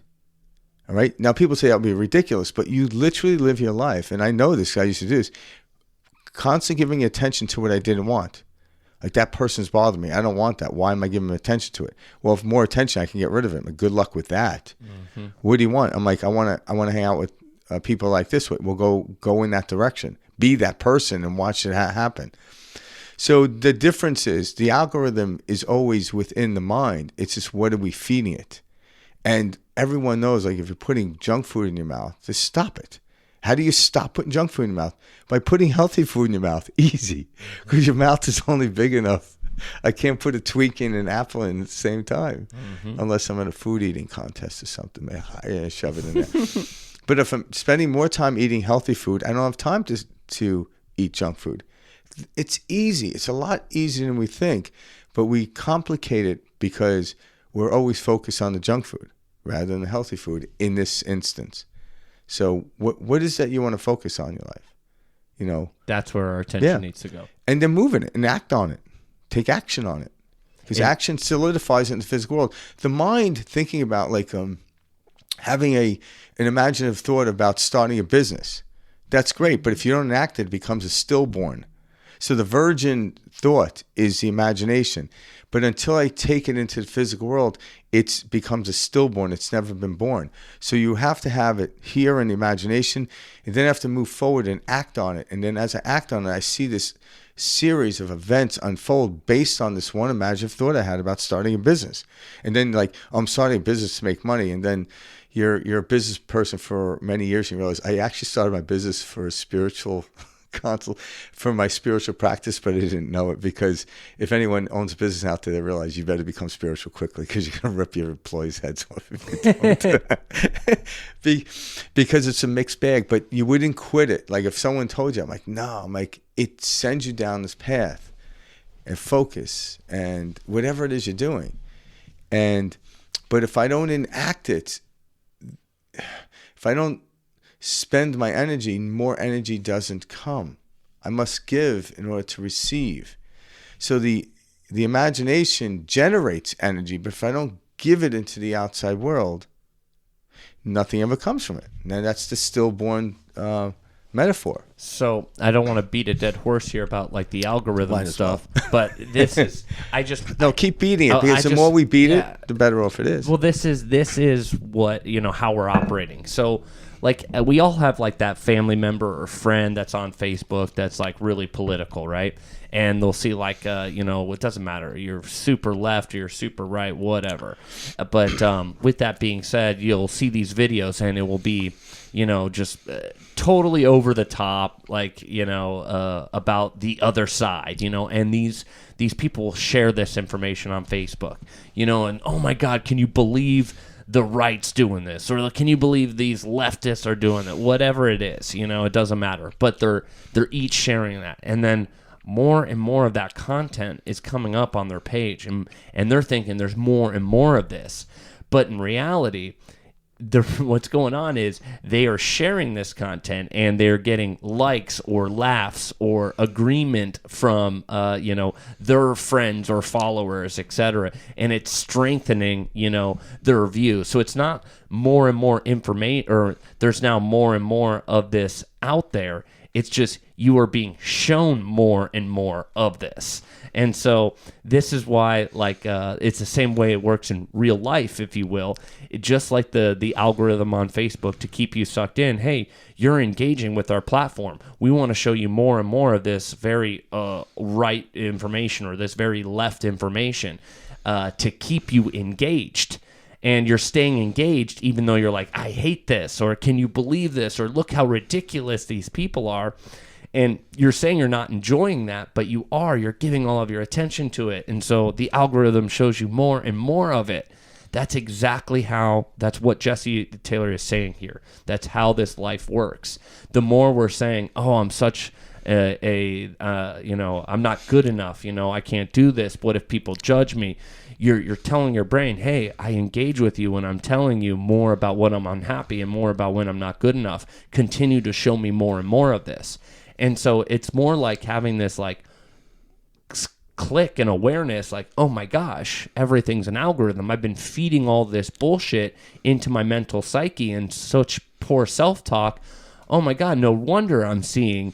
Speaker 1: All right. Now, people say that would be ridiculous, but you literally live your life. And I know this, I used to do this, constantly giving attention to what I didn't want. Like, that person's bothering me. I don't want that. Why am I giving attention to it? Well, if more attention, I can get rid of it. But good luck with that. Mm-hmm. What do you want? I'm like, I want to hang out with people like this. We'll go in that direction. Be that person and watch it happen. So the difference is the algorithm is always within the mind. It's just, what are we feeding it? And everyone knows, like, if you're putting junk food in your mouth, just stop it. How do you stop putting junk food in your mouth? By putting healthy food in your mouth. Easy. Because your mouth is only big enough. I can't put a Twinkie and an apple in at the same time. Mm-hmm. Unless I'm at a food eating contest or something. I shove it in there. But if I'm spending more time eating healthy food, I don't have time to eat junk food. It's easy. It's a lot easier than we think. But we complicate it because we're always focused on the junk food rather than the healthy food in this instance. So what is that you want to focus on in your life? You know,
Speaker 2: that's where our attention needs to go.
Speaker 1: And then move in it and act on it. Take action on it. Because action solidifies it in the physical world. The mind, thinking about like having an imaginative thought about starting a business, that's great. But if you don't enact it, it becomes a stillborn. So the virgin thought is the imagination. But until I take it into the physical world, it becomes a stillborn. It's never been born. So you have to have it here in the imagination, and then I have to move forward and act on it. And then as I act on it, I see this series of events unfold based on this one imaginative thought I had about starting a business. And then, like, I'm starting a business to make money. And then you're a business person for many years, and you realize I actually started my business for a spiritual consult for my spiritual practice, but I didn't know it, because if anyone owns a business out there, they realize you better become spiritual quickly, because you're going to rip your employees' heads off if you don't. Because it's a mixed bag, but you wouldn't quit it. Like, if someone told you, I'm like, it sends you down this path and focus and whatever it is you're doing. But if I don't enact it, if I don't spend my energy, more energy doesn't come. I must give in order to receive. So the imagination generates energy, but if I don't give it into the outside world, nothing ever comes from it. Now that's the stillborn metaphor.
Speaker 2: So I don't want to beat a dead horse here about like the algorithm stuff, but this is
Speaker 1: keep beating it, because the more we beat it, the better off it is.
Speaker 2: Well, this is what, how we're operating. So, like, we all have like that family member or friend that's on Facebook that's like really political, right? And they'll see like, it doesn't matter. You're super left, or you're super right, whatever. But with that being said, you'll see these videos and it will be, just totally over the top, like, about the other side, and these people will share this information on Facebook, and oh my God, can you believe the right's doing this, or can you believe these leftists are doing it? Whatever it is, it doesn't matter. But they're each sharing that, and then more and more of that content is coming up on their page, and they're thinking there's more and more of this. But in reality, what's going on is they are sharing this content and they're getting likes or laughs or agreement from their friends or followers, etc., and it's strengthening their view. So it's not more and more information, or there's now more and more of this out there. It's just you are being shown more and more of this. And so this is why, like, it's the same way it works in real life, if you will. Just like the algorithm on Facebook to keep you sucked in. Hey, you're engaging with our platform. We want to show you more and more of this very right information, or this very left information, to keep you engaged. And you're staying engaged even though you're like, I hate this, or can you believe this, or look how ridiculous these people are. And you're saying you're not enjoying that, but you are. You're giving all of your attention to it. And so the algorithm shows you more and more of it. That's exactly that's what Jesse Taylor is saying here. That's how this life works. The more we're saying, oh, I'm such I'm not good enough, I can't do this. What if people judge me? You're telling your brain, hey, I engage with you when I'm telling you more about what I'm unhappy and more about when I'm not good enough. Continue to show me more and more of this. And so it's more like having this like click and awareness, like, oh my gosh, everything's an algorithm. I've been feeding all this bullshit into my mental psyche and such poor self-talk. Oh my God, no wonder I'm seeing,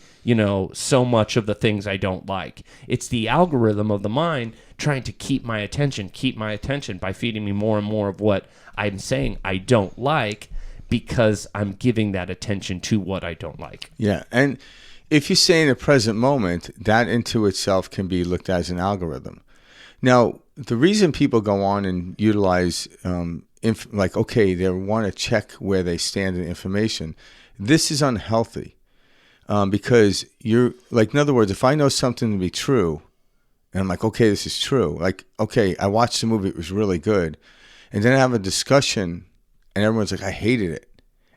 Speaker 2: so much of the things I don't like. It's the algorithm of the mind trying to keep my attention by feeding me more and more of what I'm saying I don't like, because I'm giving that attention to what I don't like.
Speaker 1: Yeah, and if you say in the present moment, that into itself can be looked at as an algorithm. Now, the reason people go on and utilize, they want to check where they stand in information, this is unhealthy, because you're like, in other words, if I know something to be true, and I'm like, okay, this is true. Like, okay, I watched the movie, it was really good, and then I have a discussion, and everyone's like, I hated it,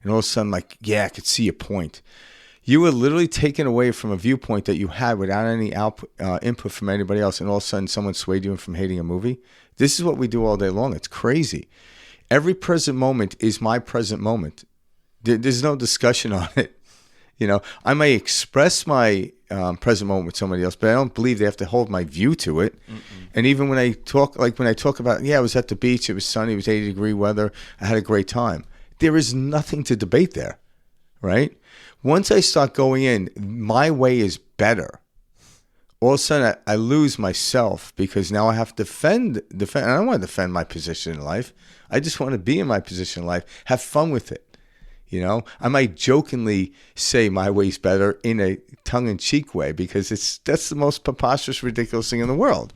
Speaker 1: and all of a sudden, like, yeah, I could see your point. You were literally taken away from a viewpoint that you had without any input from anybody else, and all of a sudden someone swayed you from hating a movie. This is what we do all day long. It's crazy. Every present moment is my present moment. There's no discussion on it. I may express my present moment with somebody else, but I don't believe they have to hold my view to it. Mm-mm. And even when I talk about, I was at the beach, it was sunny, it was 80-degree weather, I had a great time. There is nothing to debate there, right? Once I start going in, my way is better. All of a sudden, I lose myself, because now I have to defend. I don't want to defend my position in life. I just want to be in my position in life, have fun with it. I might jokingly say my way's better in a tongue-in-cheek way, because that's the most preposterous, ridiculous thing in the world.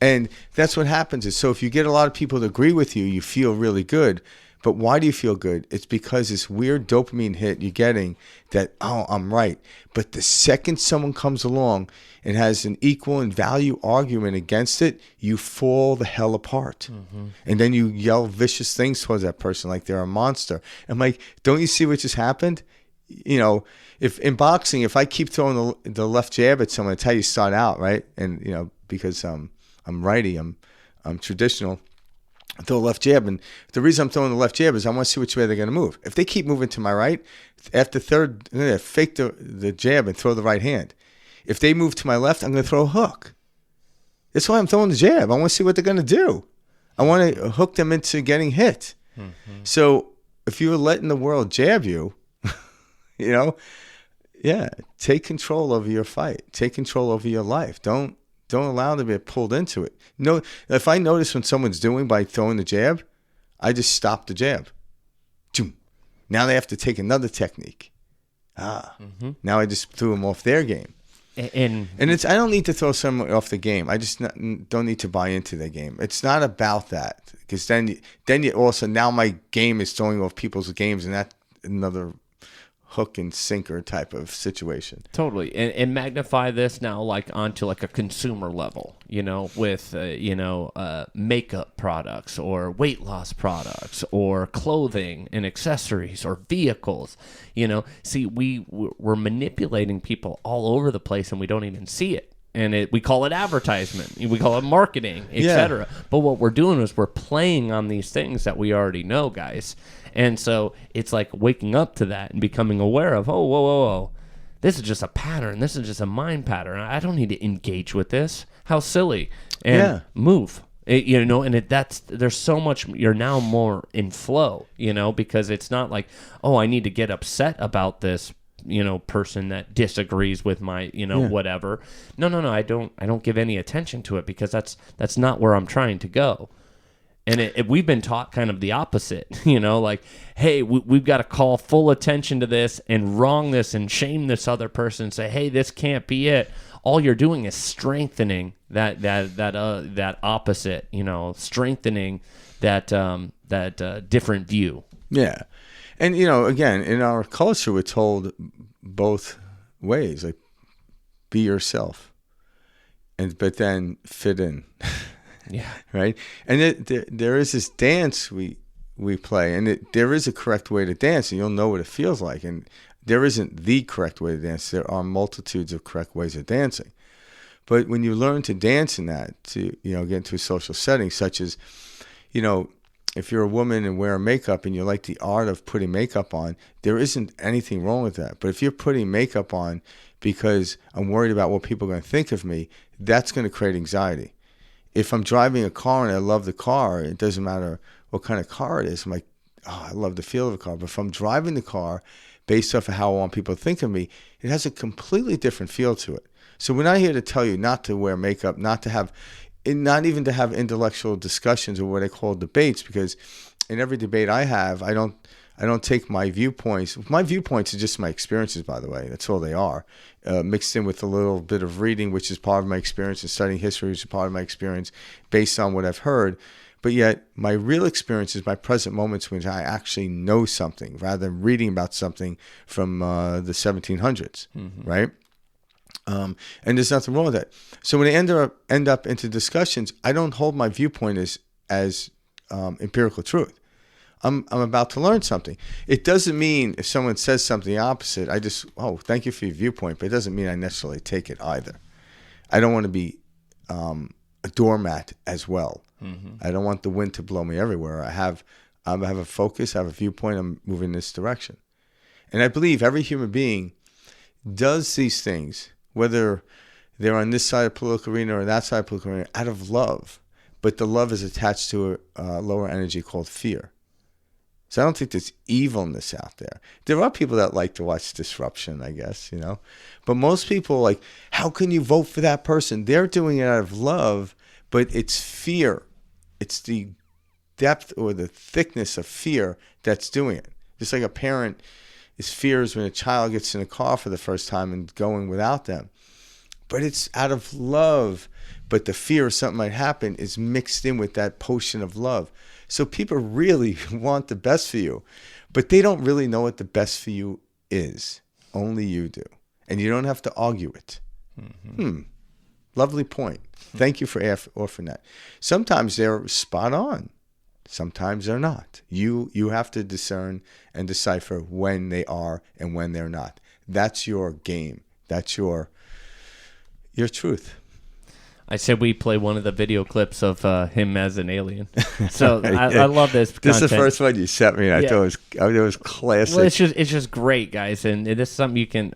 Speaker 1: And that's what happens. So if you get a lot of people to agree with you, you feel really good. But why do you feel good? It's because this weird dopamine hit you're getting that, oh, I'm right. But the second someone comes along and has an equal and value argument against it, you fall the hell apart. Mm-hmm. And then you yell vicious things towards that person like they're a monster. I'm like, don't you see what just happened? If in boxing, if I keep throwing the left jab at someone, it's how you start out, right? And, because I'm righty, I'm traditional. I throw a left jab, and the reason I'm throwing the left jab is I want to see which way they're going to move. If they keep moving to my right, after third, I'm going to fake the jab and throw the right hand. If they move to my left, I'm going to throw a hook. That's why I'm throwing the jab. I want to see what they're going to do. I want to hook them into getting hit. Mm-hmm. So if you're letting the world jab you, take control over your fight. Take control over your life. Don't allow them to get pulled into it. No, if I notice when someone's doing by throwing the jab, I just stop the jab. Now they have to take another technique. Now I just threw them off their game. And it's, I don't need to throw someone off the game. I just don't need to buy into their game. It's not about that, because then you also, now my game is throwing off people's games, and that's another hook and sinker type of situation.
Speaker 2: Totally. And magnify this now onto a consumer level, with makeup products or weight loss products or clothing and accessories or vehicles. See, we're manipulating people all over the place, and we don't even see it. And we call it advertisement, we call it marketing, etc. But what we're doing is we're playing on these things that we already know, guys. And so it's like waking up to that and becoming aware of, oh, whoa, this is just a pattern. This is just a mind pattern. I don't need to engage with this. How silly. And move. There's so much, you're now more in flow, because it's not like, oh, I need to get upset about this, person that disagrees with my, whatever. No, I don't give any attention to it, because that's not where I'm trying to go. And we've been taught kind of the opposite, hey, we've got to call full attention to this and wrong this and shame this other person and say, hey, this can't be it. All you're doing is strengthening that opposite, strengthening that different view.
Speaker 1: Yeah. And, again, in our culture, we're told both ways, like, be yourself, but then fit in.
Speaker 2: Yeah.
Speaker 1: Right? And there is this dance we play, and there is a correct way to dance, and you'll know what it feels like. And there isn't the correct way to dance. There are multitudes of correct ways of dancing. But when you learn to dance in that, to get into a social setting, such as, if you're a woman and wear makeup and you like the art of putting makeup on, there isn't anything wrong with that. But if you're putting makeup on because I'm worried about what people are going to think of me, that's going to create anxiety. If I'm driving a car and I love the car, it doesn't matter what kind of car it is. I'm like, oh, I love the feel of the car. But if I'm driving the car based off of how I want people to think of me, it has a completely different feel to it. So we're not here to tell you not to wear makeup, not even to have intellectual discussions or what I call debates, because in every debate I have, I don't take my viewpoints. My viewpoints are just my experiences, by the way. That's all they are, mixed in with a little bit of reading, which is part of my experience, and studying history, which is part of my experience, based on what I've heard. But yet, my real experience is my present moments when I actually know something, rather than reading about something from the 1700s, right? And there's nothing wrong with that. So when I end up into discussions, I don't hold my viewpoint as empirical truth. I'm about to learn something. It doesn't mean if someone says something opposite, I just, thank you for your viewpoint, but it doesn't mean I necessarily take it either. I don't want to be a doormat as well. I don't want the wind to blow me everywhere. I have a focus, I have a viewpoint, I'm moving in this direction. And I believe every human being does these things, whether they're on this side of the political arena or that side of the political arena, out of love. But the love is attached to a lower energy called fear. So I don't think there's evilness out there. There are people that like to watch disruption, I guess, But most people like, how can you vote for that person? They're doing it out of love, but it's fear. It's the depth or the thickness of fear that's doing it. Just like a parent is fears when a child gets in a car for the first time and going without them. But it's out of love. But the fear of something might happen is mixed in with that potion of love. So people really want the best for you, but they don't really know what the best for you is. Only you do. And you don't have to argue it. Lovely point. Thank you for offering that. Sometimes they're spot on. Sometimes they're not. You have to discern and decipher when they are and when they're not. That's your game. That's your truth.
Speaker 2: I said we play one of the video clips of him as an alien. So I love this content.
Speaker 1: This is the first one you sent me, and I thought it was classic.
Speaker 2: Well, it's just great, guys, and this is something you can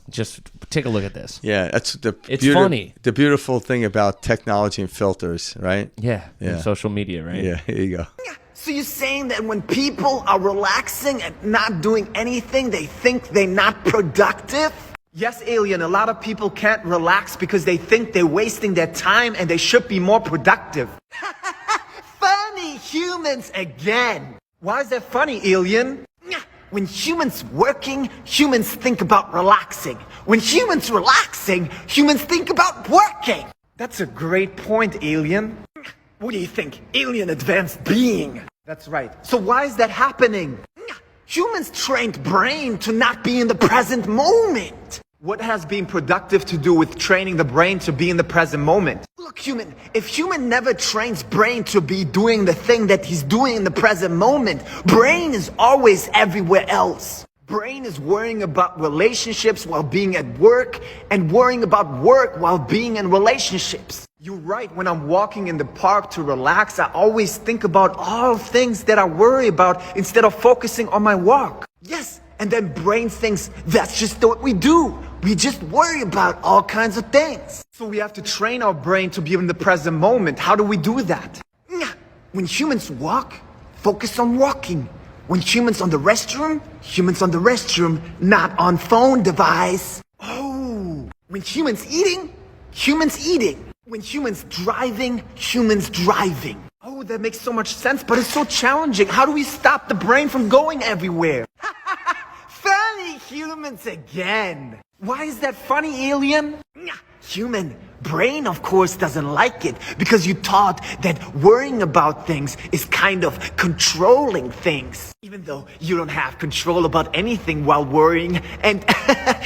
Speaker 2: just take a look at this.
Speaker 1: Yeah, that's
Speaker 2: it's funny.
Speaker 1: The beautiful thing about technology and filters, right?
Speaker 2: Yeah. And social media, right?
Speaker 1: Yeah, here you go.
Speaker 5: So you're saying that when people are relaxing and not doing anything, they think they're not productive?
Speaker 4: Yes, Alien, a lot of people can't relax because they think they're wasting their time and they should be more productive.
Speaker 5: Funny humans again.
Speaker 4: Why is that funny, Alien?
Speaker 5: When humans working, humans think about relaxing. When humans relaxing, humans think about working.
Speaker 4: That's a great point, Alien.
Speaker 5: What do you think? Alien advanced being.
Speaker 4: That's right. So why is that happening?
Speaker 5: Humans trained brain to not be in the present moment.
Speaker 4: What has being productive to do with training the brain to be in the present moment?
Speaker 5: Look, human, if human never trains brain to be doing the thing that he's doing in the present moment, brain is always everywhere else. Brain is worrying about relationships while being at work and worrying about work while being in relationships.
Speaker 4: You're right. When I'm walking in the park to relax, I always think about all things that I worry about instead of focusing on my walk.
Speaker 5: Yes, and then brain thinks that's just what we do. We just worry about all kinds of things.
Speaker 4: So we have to train our brain to be in the present moment. How do we do that?
Speaker 5: When humans walk, focus on walking. When humans on the restroom, not on phone device. Oh, when humans eating. When humans driving.
Speaker 4: Oh, that makes so much sense, but it's so challenging. How do we stop the brain from going everywhere?
Speaker 5: Funny humans again.
Speaker 4: Why is that funny, Alien?
Speaker 5: Human brain, of course, doesn't like it because you taught that worrying about things is kind of controlling things. Even though you don't have control about anything while worrying, and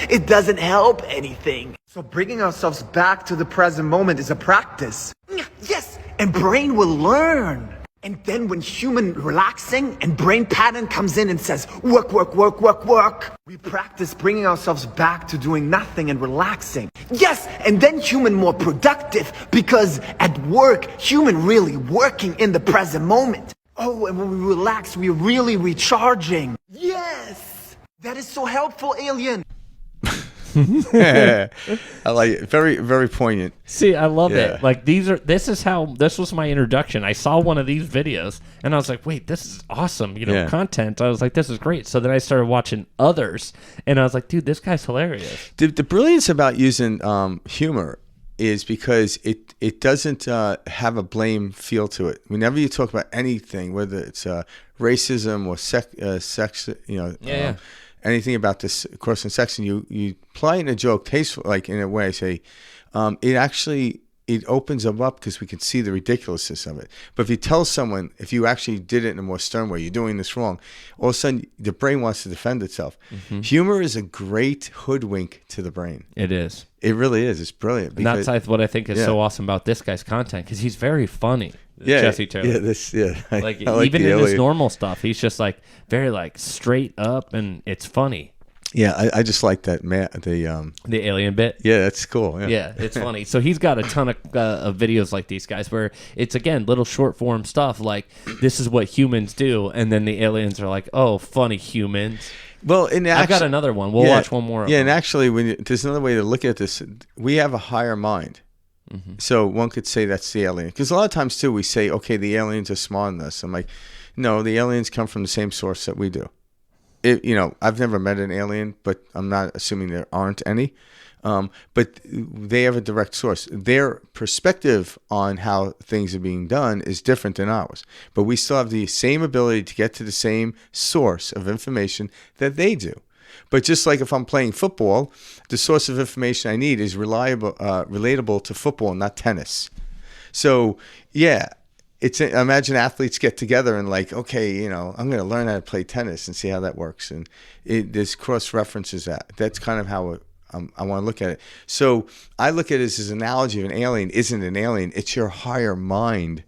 Speaker 5: it doesn't help anything.
Speaker 4: So bringing ourselves back to the present moment is a practice.
Speaker 5: Yes, and brain will learn. And then when human relaxing and brain pattern comes in and says, work, work, work, work, work, we practice bringing ourselves back to doing nothing and relaxing. Yes, and then human more productive, because at work, human really working in the present moment. Oh, and when we relax, we're really recharging. Yes, that is so helpful, Alien.
Speaker 1: I like it. Very, very poignant.
Speaker 2: See, I love it. Like this was my introduction. I saw one of these videos and I was like, wait, this is awesome. Content. I was like, this is great. So then I started watching others and I was like, dude, this guy's hilarious.
Speaker 1: The brilliance about using humor is because it doesn't have a blame feel to it. Whenever you talk about anything, whether it's racism or sex, anything about this course in sex, and you apply in a joke tasteful, like in a way, say, it opens them up because we can see the ridiculousness of it. But if you tell someone, if you actually did it in a more stern way, you're doing this wrong, all of a sudden the brain wants to defend itself. Mm-hmm. Humor is a great hoodwink to the brain.
Speaker 2: It is.
Speaker 1: It really is. It's brilliant.
Speaker 2: And that's what I think is so awesome about this guy's content, because he's very funny. Jesse Taylor.
Speaker 1: Like
Speaker 2: even in his normal stuff, he's just like very like straight up, and it's funny.
Speaker 1: Yeah, I just like that
Speaker 2: the alien bit.
Speaker 1: Yeah, that's cool.
Speaker 2: Yeah, it's funny. So he's got a ton of videos like these guys where it's again little short form stuff like this is what humans do, and then the aliens are like, oh, funny humans.
Speaker 1: Well,
Speaker 2: I've got another one. We'll watch one more.
Speaker 1: Yeah, and actually, there's another way to look at this. We have a higher mind. Mm-hmm. So one could say that's the alien. Because a lot of times, too, we say, okay, the aliens are smarter than us. I'm like, no, the aliens come from the same source that we do. I've never met an alien, but I'm not assuming there aren't any. But they have a direct source. Their perspective on how things are being done is different than ours. But we still have the same ability to get to the same source of information that they do. But just like if I'm playing football, the source of information I need is relatable to football, not tennis. So, yeah, imagine athletes get together and like, okay, I'm going to learn how to play tennis and see how that works. And there's cross references that. That's kind of how I want to look at it. So I look at it as an analogy of an alien isn't an alien. It's your higher mind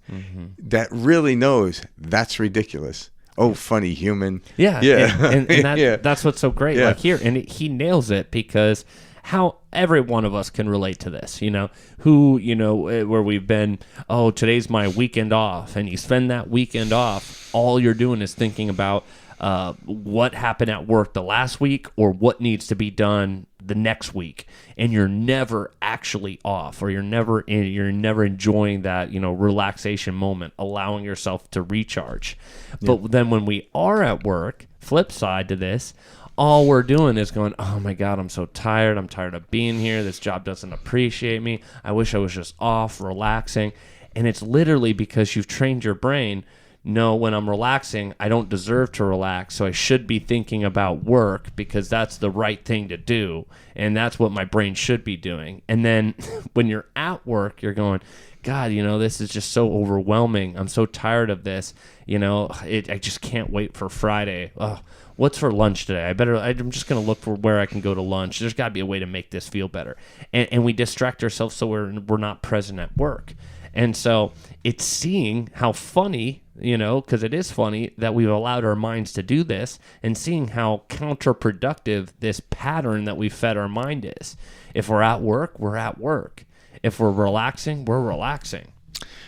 Speaker 1: that really knows that's ridiculous. Oh, funny human.
Speaker 2: Yeah. And that's what's so great. Like here, and he nails it because how every one of us can relate to this, where we've been, oh, today's my weekend off. And you spend that weekend off, all you're doing is thinking about what happened at work the last week or what needs to be done the next week, and you're never actually off, or you're never enjoying that relaxation moment, allowing yourself to recharge. But then when we are at work, flip side to this, all we're doing is going, oh my God, I'm so tired. I'm tired of being here. This job doesn't appreciate me. I wish I was just off, relaxing. And it's literally because you've trained your brain, no, when I'm relaxing, I don't deserve to relax, so I should be thinking about work because that's the right thing to do, and that's what my brain should be doing. And then when you're at work, you're going, God, this is just so overwhelming. I'm so tired of this. I just can't wait for Friday. Oh, what's for lunch today? I'm just going to look for where I can go to lunch. There's got to be a way to make this feel better. And we distract ourselves so we're not present at work. And so it's seeing how funny, because it is funny that we've allowed our minds to do this, and seeing how counterproductive this pattern that we fed our mind is. If we're at work, we're at work. If we're relaxing, we're relaxing.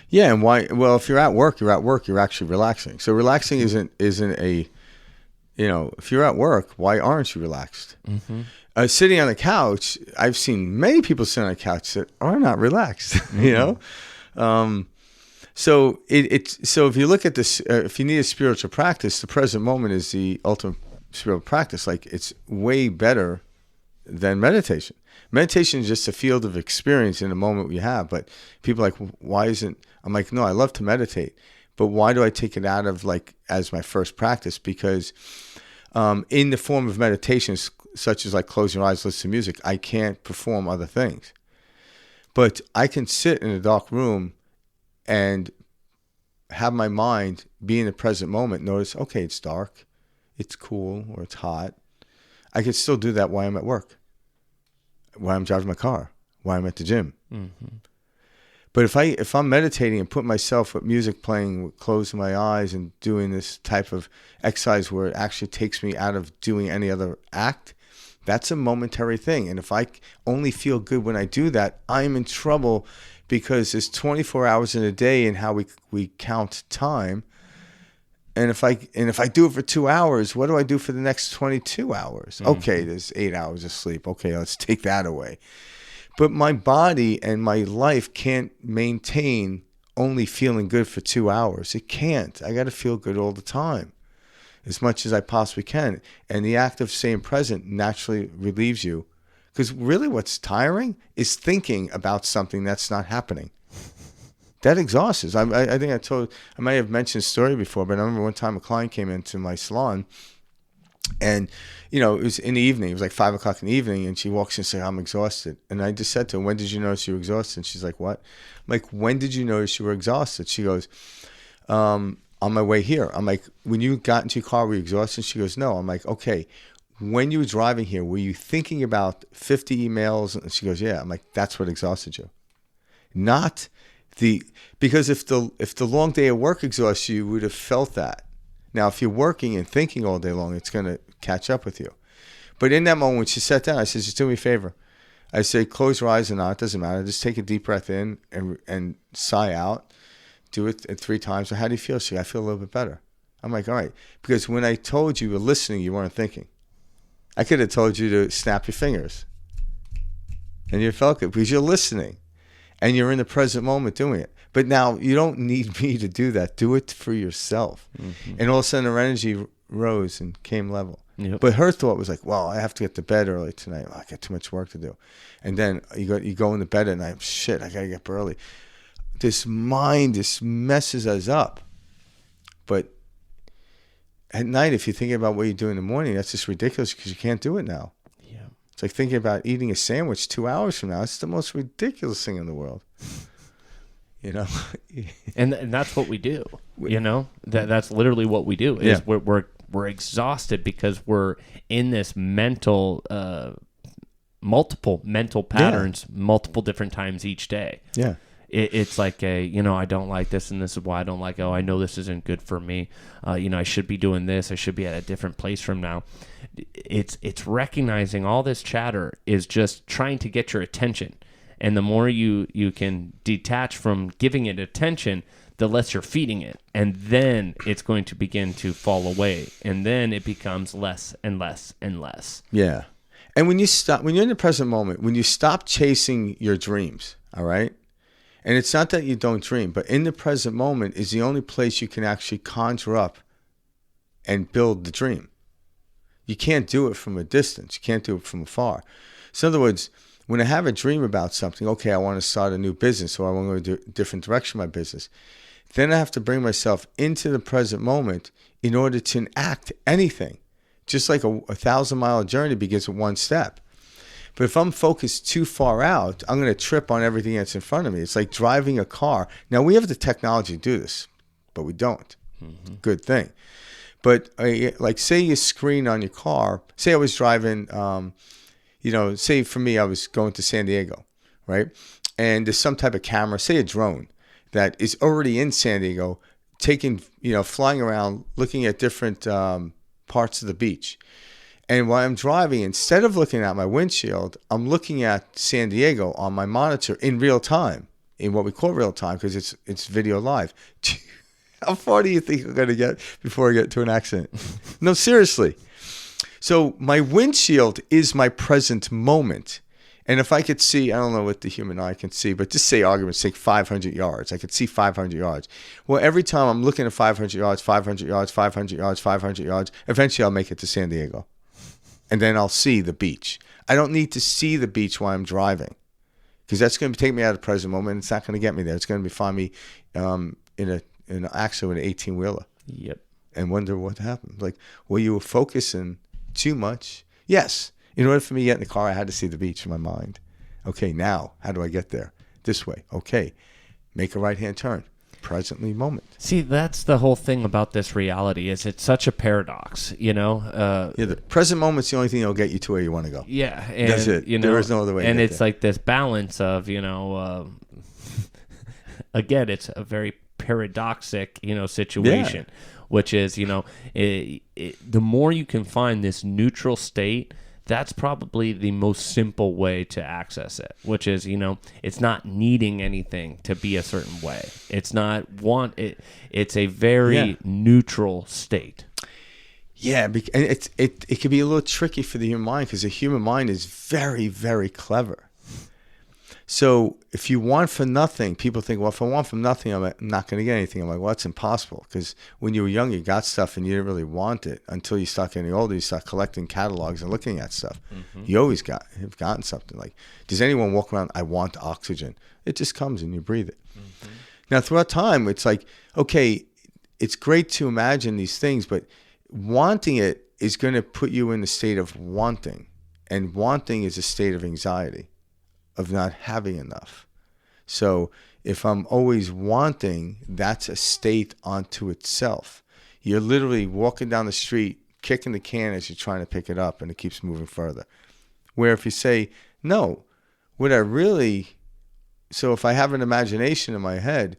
Speaker 1: Yeah, and why? Well, if you're at work, you're actually relaxing. So relaxing isn't a, if you're at work, why aren't you relaxed? Mm-hmm. Sitting on the couch, I've seen many people sit on a couch that are not relaxed, Mm-hmm. So if you look at this, if you need a spiritual practice, the present moment is the ultimate spiritual practice. Like, it's way better than meditation. Meditation is just a field of experience in the moment we have. But people are like, why isn't? I'm like, no, I love to meditate, but why do I take it out of as my first practice? Because in the form of meditations, such as like close your eyes, listen to music, I can't perform other things. But I can sit in a dark room and have my mind be in the present moment. Notice, okay, it's dark, it's cool, or it's hot. I can still do that while I'm at work, while I'm driving my car, while I'm at the gym. Mm-hmm. But if I'm meditating and put myself with music playing, closing my eyes and doing this type of exercise where it actually takes me out of doing any other act, that's a momentary thing. And if I only feel good when I do that, I'm in trouble, because there's 24 hours in a day in how we count time. And if I do it for 2 hours, what do I do for the next 22 hours? Mm-hmm. Okay, there's 8 hours of sleep. Okay, let's take that away. But my body and my life can't maintain only feeling good for 2 hours. It can't. I got to feel good all the time, as much as I possibly can. And the act of staying present naturally relieves you. Because really what's tiring is thinking about something that's not happening. That exhausts us. I think I might have mentioned a story before, but I remember one time a client came into my salon, and, it was in the evening. It was like 5 o'clock in the evening, and she walks in and says, I'm exhausted. And I just said to her, when did you notice you were exhausted? And she's like, what? I'm like, when did you notice you were exhausted? She goes, on my way here. I'm like, when you got into your car, were you exhausted? She goes, no. I'm like, okay. When you were driving here, were you thinking about 50 emails? And she goes, yeah. I'm like, that's what exhausted you. Because if the long day of work exhausts you, you would have felt that. Now, if you're working and thinking all day long, it's going to catch up with you. But in that moment, when she sat down, I said, just do me a favor. I say, close your eyes or not, it doesn't matter. Just take a deep breath in and sigh out. Do it 3 times. So how do you feel? She goes, I feel a little bit better. I'm like, all right. Because when I told you were listening, you weren't thinking. I could have told you to snap your fingers. And you felt good because you're listening. And you're in the present moment doing it. But now you don't need me to do that. Do it for yourself. Mm-hmm. And all of a sudden her energy rose and came level. Yep. But her thought was like, well, I have to get to bed early tonight. I got too much work to do. And then you go into bed at night. Shit, I got to get up early. This messes us up. But at night, if you're thinking about what you do in the morning, that's just ridiculous because you can't do it now. Yeah. It's like thinking about eating a sandwich 2 hours from now. It's the most ridiculous thing in the world.
Speaker 2: And that's what we do. That's literally what we do. Is we're exhausted because we're in this mental, multiple mental patterns, multiple different times each day.
Speaker 1: Yeah.
Speaker 2: It's like I don't like this, and this is why I don't like it. Oh, I know this isn't good for me. I should be doing this. I should be at a different place from now. It's recognizing all this chatter is just trying to get your attention. And the more you can detach from giving it attention, the less you're feeding it. And then it's going to begin to fall away. And then it becomes less and less and less.
Speaker 1: Yeah. And when you're in the present moment, when you stop chasing your dreams, all right? And it's not that you don't dream, but in the present moment is the only place you can actually conjure up and build the dream. You can't do it from a distance. You can't do it from afar. So in other words, when I have a dream about something, okay, I want to start a new business or I want to go a different direction in my business, then I have to bring myself into the present moment in order to enact anything. Just like a 1,000-mile journey begins with one step. But if I'm focused too far out, I'm going to trip on everything that's in front of me. It's like driving a car. Now, we have the technology to do this, but we don't. Mm-hmm. Good thing. But like say you screen on your car. Say I was driving, say for me, I was going to San Diego, right? And there's some type of camera, say a drone, that is already in San Diego, flying around, looking at different parts of the beach. And while I'm driving, instead of looking at my windshield, I'm looking at San Diego on my monitor in real time, in what we call real time, because it's video live. How far do you think I'm going to get before I get to an accident? No, seriously. So my windshield is my present moment. And if I could see, I don't know what the human eye can see, but just say argument's sake, 500 yards. I could see 500 yards. Well, every time I'm looking at 500 yards, 500 yards, 500 yards, 500 yards, eventually I'll make it to San Diego. And then I'll see the beach. I don't need to see the beach while I'm driving, because that's going to take me out of the present moment. It's not going to get me there. It's going to find me in an accident with an 18-wheeler.
Speaker 2: Yep.
Speaker 1: And wonder what happened. Like, well, you were focusing too much. Yes. In order for me to get in the car, I had to see the beach in my mind. Okay, now, how do I get there? This way. Okay, make a right-hand turn. Presently moment.
Speaker 2: See, that's the whole thing about this reality, is it's such a paradox,
Speaker 1: the present moment's the only thing that'll get you to where you want to go.
Speaker 2: Yeah. And,
Speaker 1: that's it. There is no other way
Speaker 2: and
Speaker 1: to
Speaker 2: get there. Like this balance of, again, it's a very paradoxic, situation, which is, the more you can find this neutral state, that's probably the most simple way to access it, which is, it's not needing anything to be a certain way. It's not it's a very neutral state.
Speaker 1: Yeah, and it can be a little tricky for the human mind because the human mind is very, very clever. So if you want for nothing, people think, well, if I want from nothing, I'm not going to get anything. I'm like, well, that's impossible because when you were young, you got stuff and you didn't really want it until you start getting older. You start collecting catalogs and looking at stuff. Mm-hmm. You always have gotten something. Like, does anyone walk around, I want oxygen? It just comes and you breathe it. Mm-hmm. Now, throughout time, it's like, okay, it's great to imagine these things, but wanting it is going to put you in the state of wanting. And wanting is a state of anxiety, of not having enough. So if I'm always wanting, that's a state unto itself. You're literally walking down the street, kicking the can as you're trying to pick it up, and it keeps moving further. Where if you say, no, so if I have an imagination in my head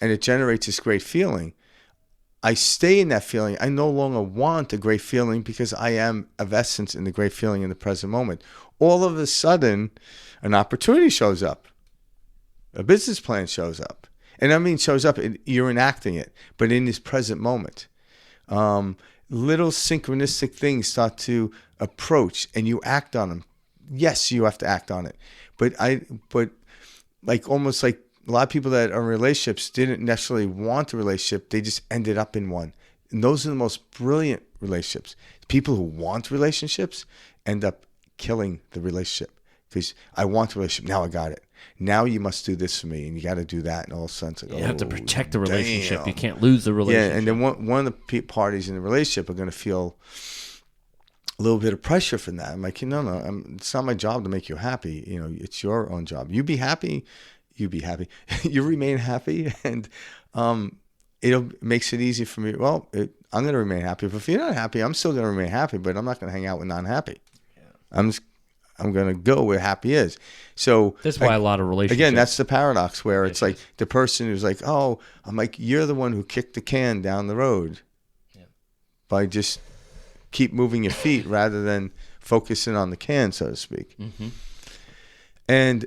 Speaker 1: and it generates this great feeling, I stay in that feeling. I no longer want a great feeling because I am of essence in the great feeling in the present moment. All of a sudden, an opportunity shows up. A business plan shows up. And I mean shows up, you're enacting it, but in this present moment. Little synchronistic things start to approach and you act on them. Yes, you have to act on it. But almost like a lot of people that are in relationships didn't necessarily want a relationship. They just ended up in one. And those are the most brilliant relationships. People who want relationships end up killing the relationship. Because I want a relationship. Now I got it. Now you must do this for me, and you got to do that. And all of a sudden, it's like,
Speaker 2: you have to protect the relationship. Damn. You can't lose the relationship.
Speaker 1: Yeah, and then one of the parties in the relationship are going to feel a little bit of pressure from that. I'm like, no, it's not my job to make you happy. It's your own job. You be happy. You be happy. You remain happy, and it makes it easy for me. Well, I'm going to remain happy. But if you're not happy, I'm still going to remain happy. But I'm not going to hang out with non-happy. Yeah. I'm going to go where happy is. So
Speaker 2: that's why a lot of relationships.
Speaker 1: Again, that's the paradox where it's like the person who's like, oh, I'm like, you're the one who kicked the can down the road by just keep moving your feet rather than focusing on the can, so to speak. Mm-hmm. And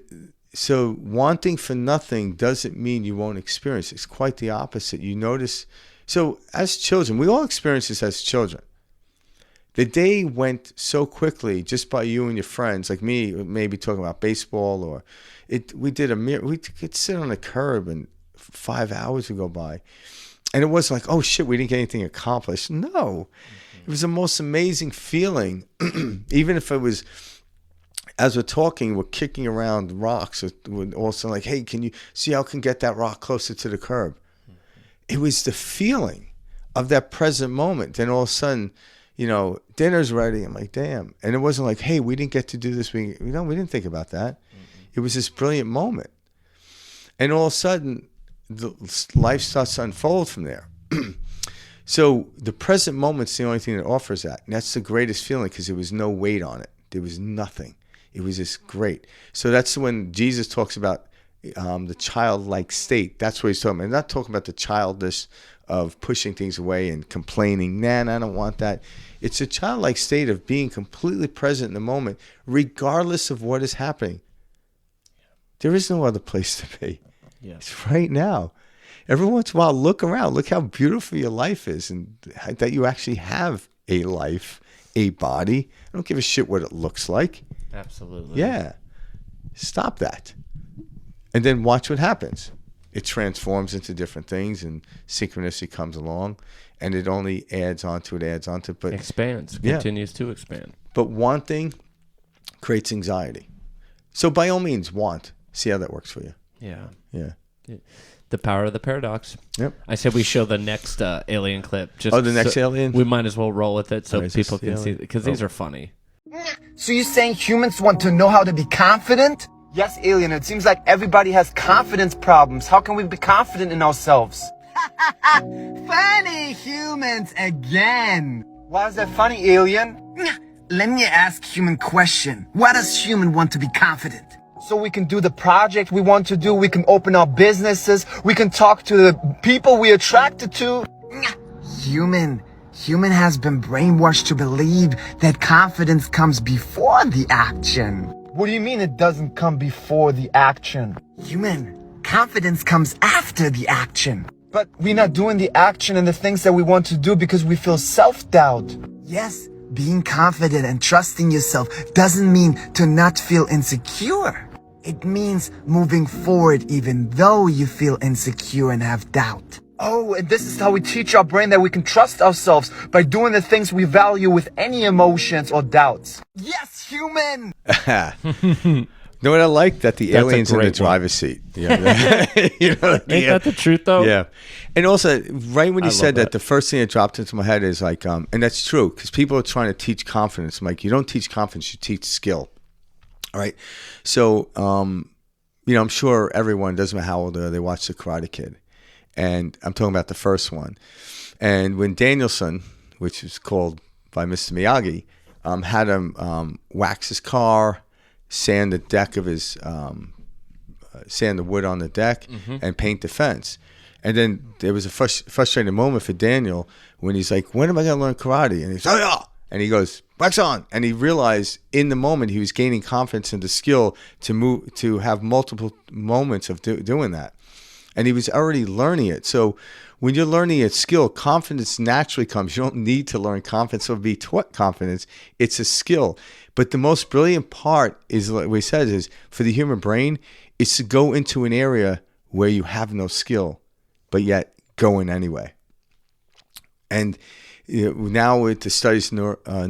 Speaker 1: so wanting for nothing doesn't mean you won't experience. It's quite the opposite. You notice. So as children, we all experience this as children. The day went so quickly just by you and your friends, like me, maybe talking about baseball, or we could sit on a curb and 5 hours would go by. And it wasn't like, oh shit, we didn't get anything accomplished. No, It was the most amazing feeling. Even if it was, as we're talking, we're kicking around rocks, we're also like, hey, can you see how I can get that rock closer to the curb? It was the feeling of that present moment. Then all of a sudden, dinner's ready. I'm like, damn. And it wasn't like, hey, we didn't get to do this. We didn't think about that. Mm-hmm. It was this brilliant moment. And all of a sudden, life starts to unfold from there. So the present moment's the only thing that offers that. And that's the greatest feeling because there was no weight on it. There was nothing. It was just great. So that's when Jesus talks about the childlike state. That's what he's talking about. He's not talking about the childish of pushing things away and complaining, I don't want that. It's a childlike state of being completely present in the moment, regardless of what is happening. There is no other place to be. Yeah. It's right now. Every once in a while, look around. Look how beautiful your life is and that you actually have a life, a body. I don't give a shit what it looks like.
Speaker 2: Absolutely.
Speaker 1: Yeah. Stop that. And then watch what happens. It transforms into different things and synchronicity comes along and it only adds onto it. But
Speaker 2: expands, continues to expand.
Speaker 1: But wanting creates anxiety. So by all means, want. See how that works for you.
Speaker 2: Yeah.
Speaker 1: Yeah.
Speaker 2: The power of the paradox.
Speaker 1: Yep.
Speaker 2: I said we show the next alien clip.
Speaker 1: The next alien?
Speaker 2: We might as well roll with it so people can see it because these are funny.
Speaker 5: So you're saying humans want to know how to be confident? Yes, alien, it seems like everybody has confidence problems. How can we be confident in ourselves? Funny humans again. Why is that funny, alien? Let me ask human question. Why does human want to be confident? so we can do the project we want to do. We can open our businesses. We can talk to the people we're attracted to. Human has been brainwashed to believe that confidence comes before the action.
Speaker 3: What do you mean it doesn't come before the action?
Speaker 5: Human, confidence comes after the action.
Speaker 3: But we're not doing the action and the things that we want to do because we feel self-doubt.
Speaker 5: Yes, being confident and trusting yourself doesn't mean to not feel insecure. It means moving forward even though you feel insecure and have doubt.
Speaker 3: Oh, and this is how we teach our brain that we can trust ourselves by doing the things we value with any emotions or doubts.
Speaker 5: Yes, human!
Speaker 1: You know what I like? That the alien's in the driver's seat. Yeah,
Speaker 2: Ain't that the truth, though?
Speaker 1: Yeah. And also, right when you said that, the first thing that dropped into my head is like, and that's true, because people are trying to teach confidence. I'm like, you don't teach confidence, you teach skill. All right? So, I'm sure everyone, doesn't matter how old they are, they watch The Karate Kid. And I'm talking about the first one. And when Danielson, which is called by Mr. Miyagi, had him wax his car, sand the deck of his, sand the wood on the deck, and paint the fence. And then there was a frustrating moment for Daniel when he's like, when am I going to learn karate? And he's, oh yeah! And he goes, wax on. And he realized in the moment he was gaining confidence in the skill to have multiple moments of doing that. And he was already learning it. So when you're learning a skill, confidence naturally comes. You don't need to learn confidence or be taught confidence. It's a skill. But the most brilliant part is, like we said, is for the human brain, is to go into an area where you have no skill, but yet go in anyway. And now with the studies in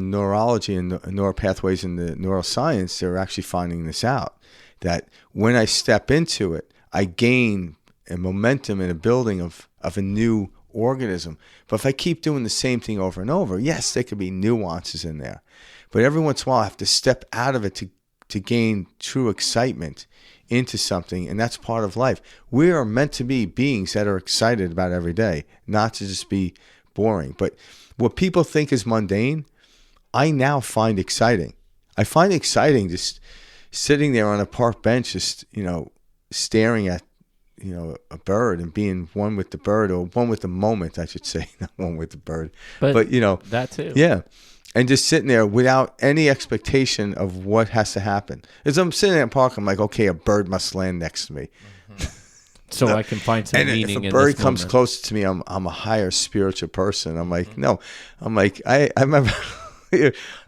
Speaker 1: neurology and neural pathways in the neuroscience, they're actually finding this out, that when I step into it, I gain a momentum and a building of a new organism. But if I keep doing the same thing over and over, yes, there could be nuances in there. But every once in a while, I have to step out of it to gain true excitement into something, and that's part of life. We are meant to be beings that are excited about every day, not to just be boring. But what people think is mundane, I now find exciting. I find exciting just sitting there on a park bench, just, staring at, a bird and being one with the bird, or one with the moment, I should say, not one with the bird. But
Speaker 2: that too.
Speaker 1: Yeah. And just sitting there without any expectation of what has to happen. As I'm sitting in the park, I'm like, okay, a bird must land next to me.
Speaker 2: So I can find some meaning in this moment.
Speaker 1: If a bird comes closer to me, I'm a higher spiritual person. I'm like, no. I'm like, I remember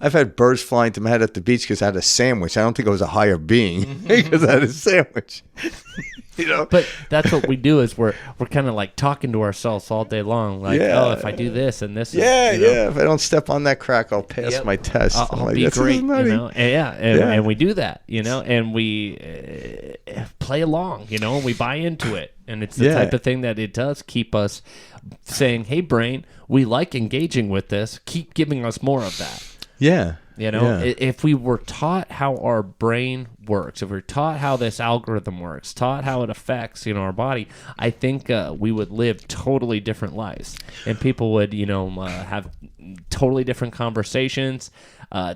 Speaker 1: I've had birds flying to my head at the beach because I had a sandwich. I don't think it was a higher being because I had a sandwich.
Speaker 2: But that's what we do, is we're kind of like talking to ourselves all day long, like, if I do this and this,
Speaker 1: if I don't step on that crack, I'll pass my test.
Speaker 2: I'll be great, and we do that, and we play along, and we buy into it, and it's the type of thing that it does keep us saying, hey brain, we like engaging with this, keep giving us more of that. If we were taught how our brain works, if we were taught how this algorithm works, taught how it affects, our body, I think we would live totally different lives, and people would, have totally different conversations,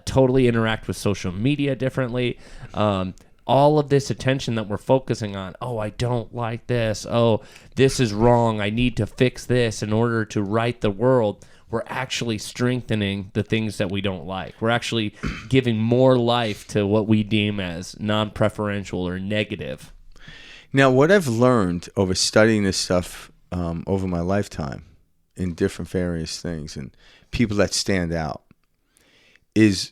Speaker 2: totally interact with social media differently. All of this attention that we're focusing on, I don't like this, this is wrong, I need to fix this in order to right the world. We're actually strengthening the things that we don't like. We're actually giving more life to what we deem as non-preferential or negative.
Speaker 1: Now, what I've learned over studying this stuff over my lifetime in different various things and people that stand out is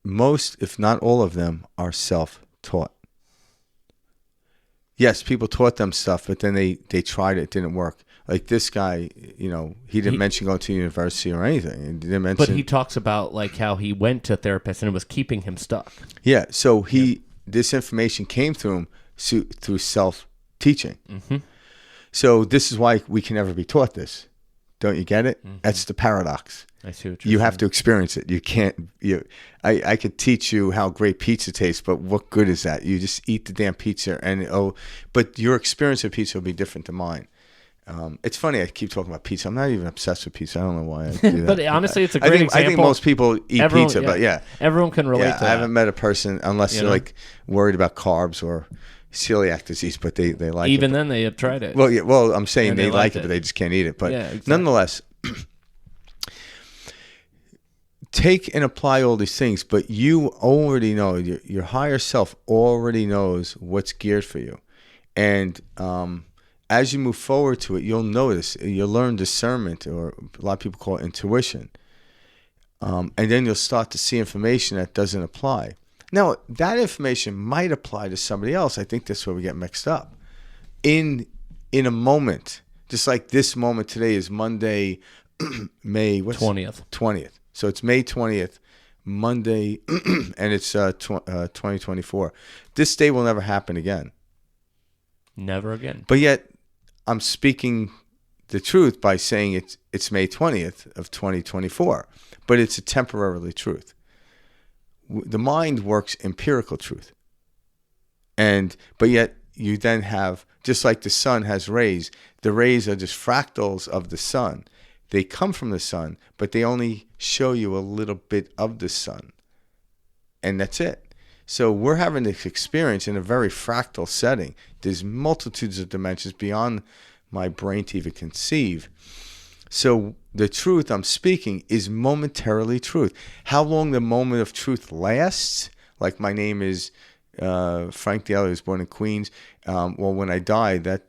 Speaker 1: most, if not all of them, are self-taught. Yes, people taught them stuff, but then they tried it didn't work. Like this guy, he didn't mention going to university or anything. He didn't mention,
Speaker 2: but he talks about like how he went to a therapist and it was keeping him stuck.
Speaker 1: Yeah, so this information came to him through self-teaching. Mm-hmm. So this is why we can never be taught this. Don't you get it? Mm-hmm. That's the paradox.
Speaker 2: I see what you're saying.
Speaker 1: You have to experience it. You can't. I could teach you how great pizza tastes, but what good is that? You just eat the damn pizza, but your experience of pizza will be different than mine. It's funny, I keep talking about pizza. I'm not even obsessed with pizza. I don't know why I do that.
Speaker 2: But honestly, it's a great example.
Speaker 1: I think most people eat pizza, but
Speaker 2: everyone can relate to that.
Speaker 1: I haven't met a person, unless they're like worried about carbs or celiac disease, but they like
Speaker 2: even
Speaker 1: it.
Speaker 2: Then they have tried it.
Speaker 1: Well, I'm saying they like it, but they just can't eat it. But nonetheless, take and apply all these things, but you already know, your higher self already knows what's geared for you. And as you move forward to it, you'll learn discernment, or a lot of people call it intuition. And then you'll start to see information that doesn't apply. Now, that information might apply to somebody else. I think that's where we get mixed up. In a moment, just like this moment today is Monday, May 20th. So it's May 20th, Monday, and it's 2024. This day will never happen again.
Speaker 2: Never again.
Speaker 1: But yet, I'm speaking the truth by saying it's May 20th of 2024, but it's a temporarily truth. The mind works empirical truth. But yet you then have, just like the sun has rays, the rays are just fractals of the sun. They come from the sun, but they only show you a little bit of the sun. And that's it. So we're having this experience in a very fractal setting. There's multitudes of dimensions beyond my brain to even conceive. So the truth I'm speaking is momentarily truth. How long the moment of truth lasts, like my name is Frank Daly, was born in Queens. Well, when I die, that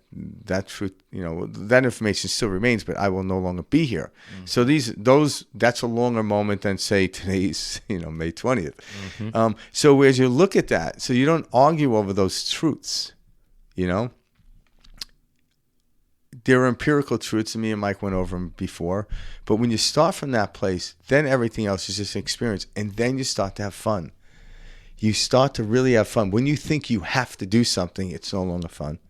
Speaker 1: truth, that information still remains, but I will no longer be here. So that's a longer moment than, say, today's, May 20th. So as you look at that, so you don't argue over those truths, There are empirical truths, and me and Mike went over them before. But when you start from that place, then everything else is just an experience, and then you start to have fun. You start to really have fun. When you think you have to do something, it's no longer fun.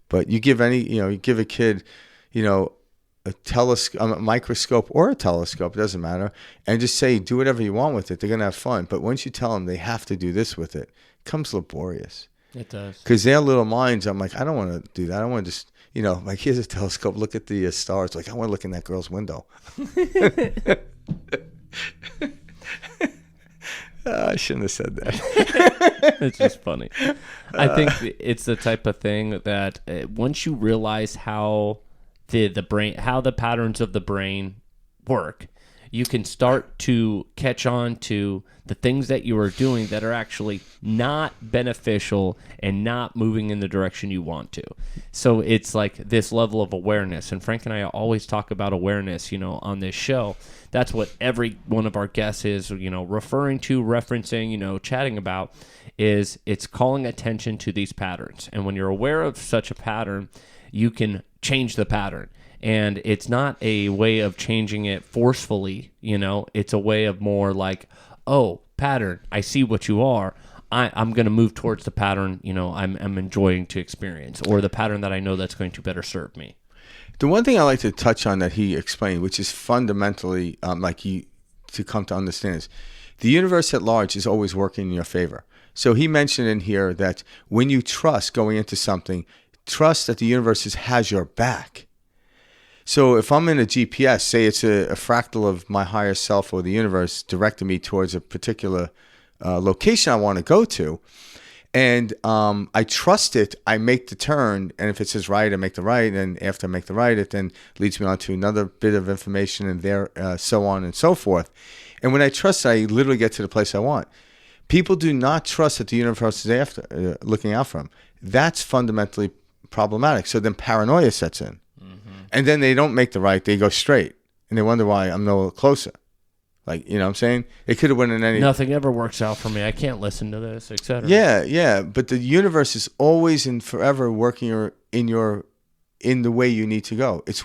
Speaker 1: But you give you give a kid, a telescope, a microscope or a telescope, it doesn't matter, and just say, do whatever you want with it. They're going to have fun. But once you tell them they have to do this with it, it becomes laborious.
Speaker 2: It does. Because
Speaker 1: their little minds, I'm like, I don't want to do that. I want to just, like, here's a telescope, look at the stars. Like, I want to look in that girl's window. I shouldn't have said that.
Speaker 2: It's just funny. I think it's the type of thing that once you realize how the patterns of the brain work, you can start to catch on to the things that you are doing that are actually not beneficial and not moving in the direction you want to. So it's like this level of awareness. And Frank and I always talk about awareness, on this show. That's what every one of our guests is, referring to, referencing, chatting about, is it's calling attention to these patterns. And when you're aware of such a pattern, you can change the pattern. And it's not a way of changing it forcefully, it's a way of more like, oh, pattern, I see what you are. I'm going to move towards the pattern, I'm enjoying to experience, or the pattern that I know that's going to better serve me.
Speaker 1: The one thing I like to touch on that he explained, which is fundamentally to come to understand, is the universe at large is always working in your favor. So he mentioned in here that when you trust going into something, trust that the universe has your back. So if I'm in a GPS, say it's a fractal of my higher self or the universe directing me towards a particular location I want to go to, and I trust it, I make the turn, and if it says right, I make the right, and after I make the right, it then leads me on to another bit of information, and there, so on and so forth. And when I trust, I literally get to the place I want. People do not trust that the universe is looking out for them. That's fundamentally problematic. So then paranoia sets in. And then they don't make the right, they go straight. And they wonder why I'm no closer. Like, you know what I'm saying? It could have went in any...
Speaker 2: Nothing ever works out for me. I can't listen to this, etc.
Speaker 1: Yeah. But the universe is always and forever working in the way you need to go. It's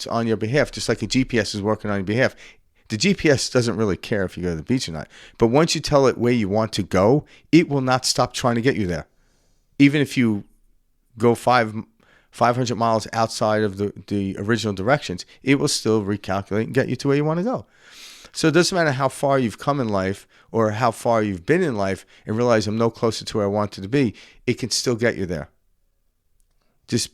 Speaker 1: on your behalf, just like a GPS is working on your behalf. The GPS doesn't really care if you go to the beach or not. But once you tell it where you want to go, it will not stop trying to get you there. Even if you go 500 miles outside of the original directions, it will still recalculate and get you to where you want to go. So it doesn't matter how far you've come in life or how far you've been in life and realize I'm no closer to where I wanted to be, it can still get you there. Just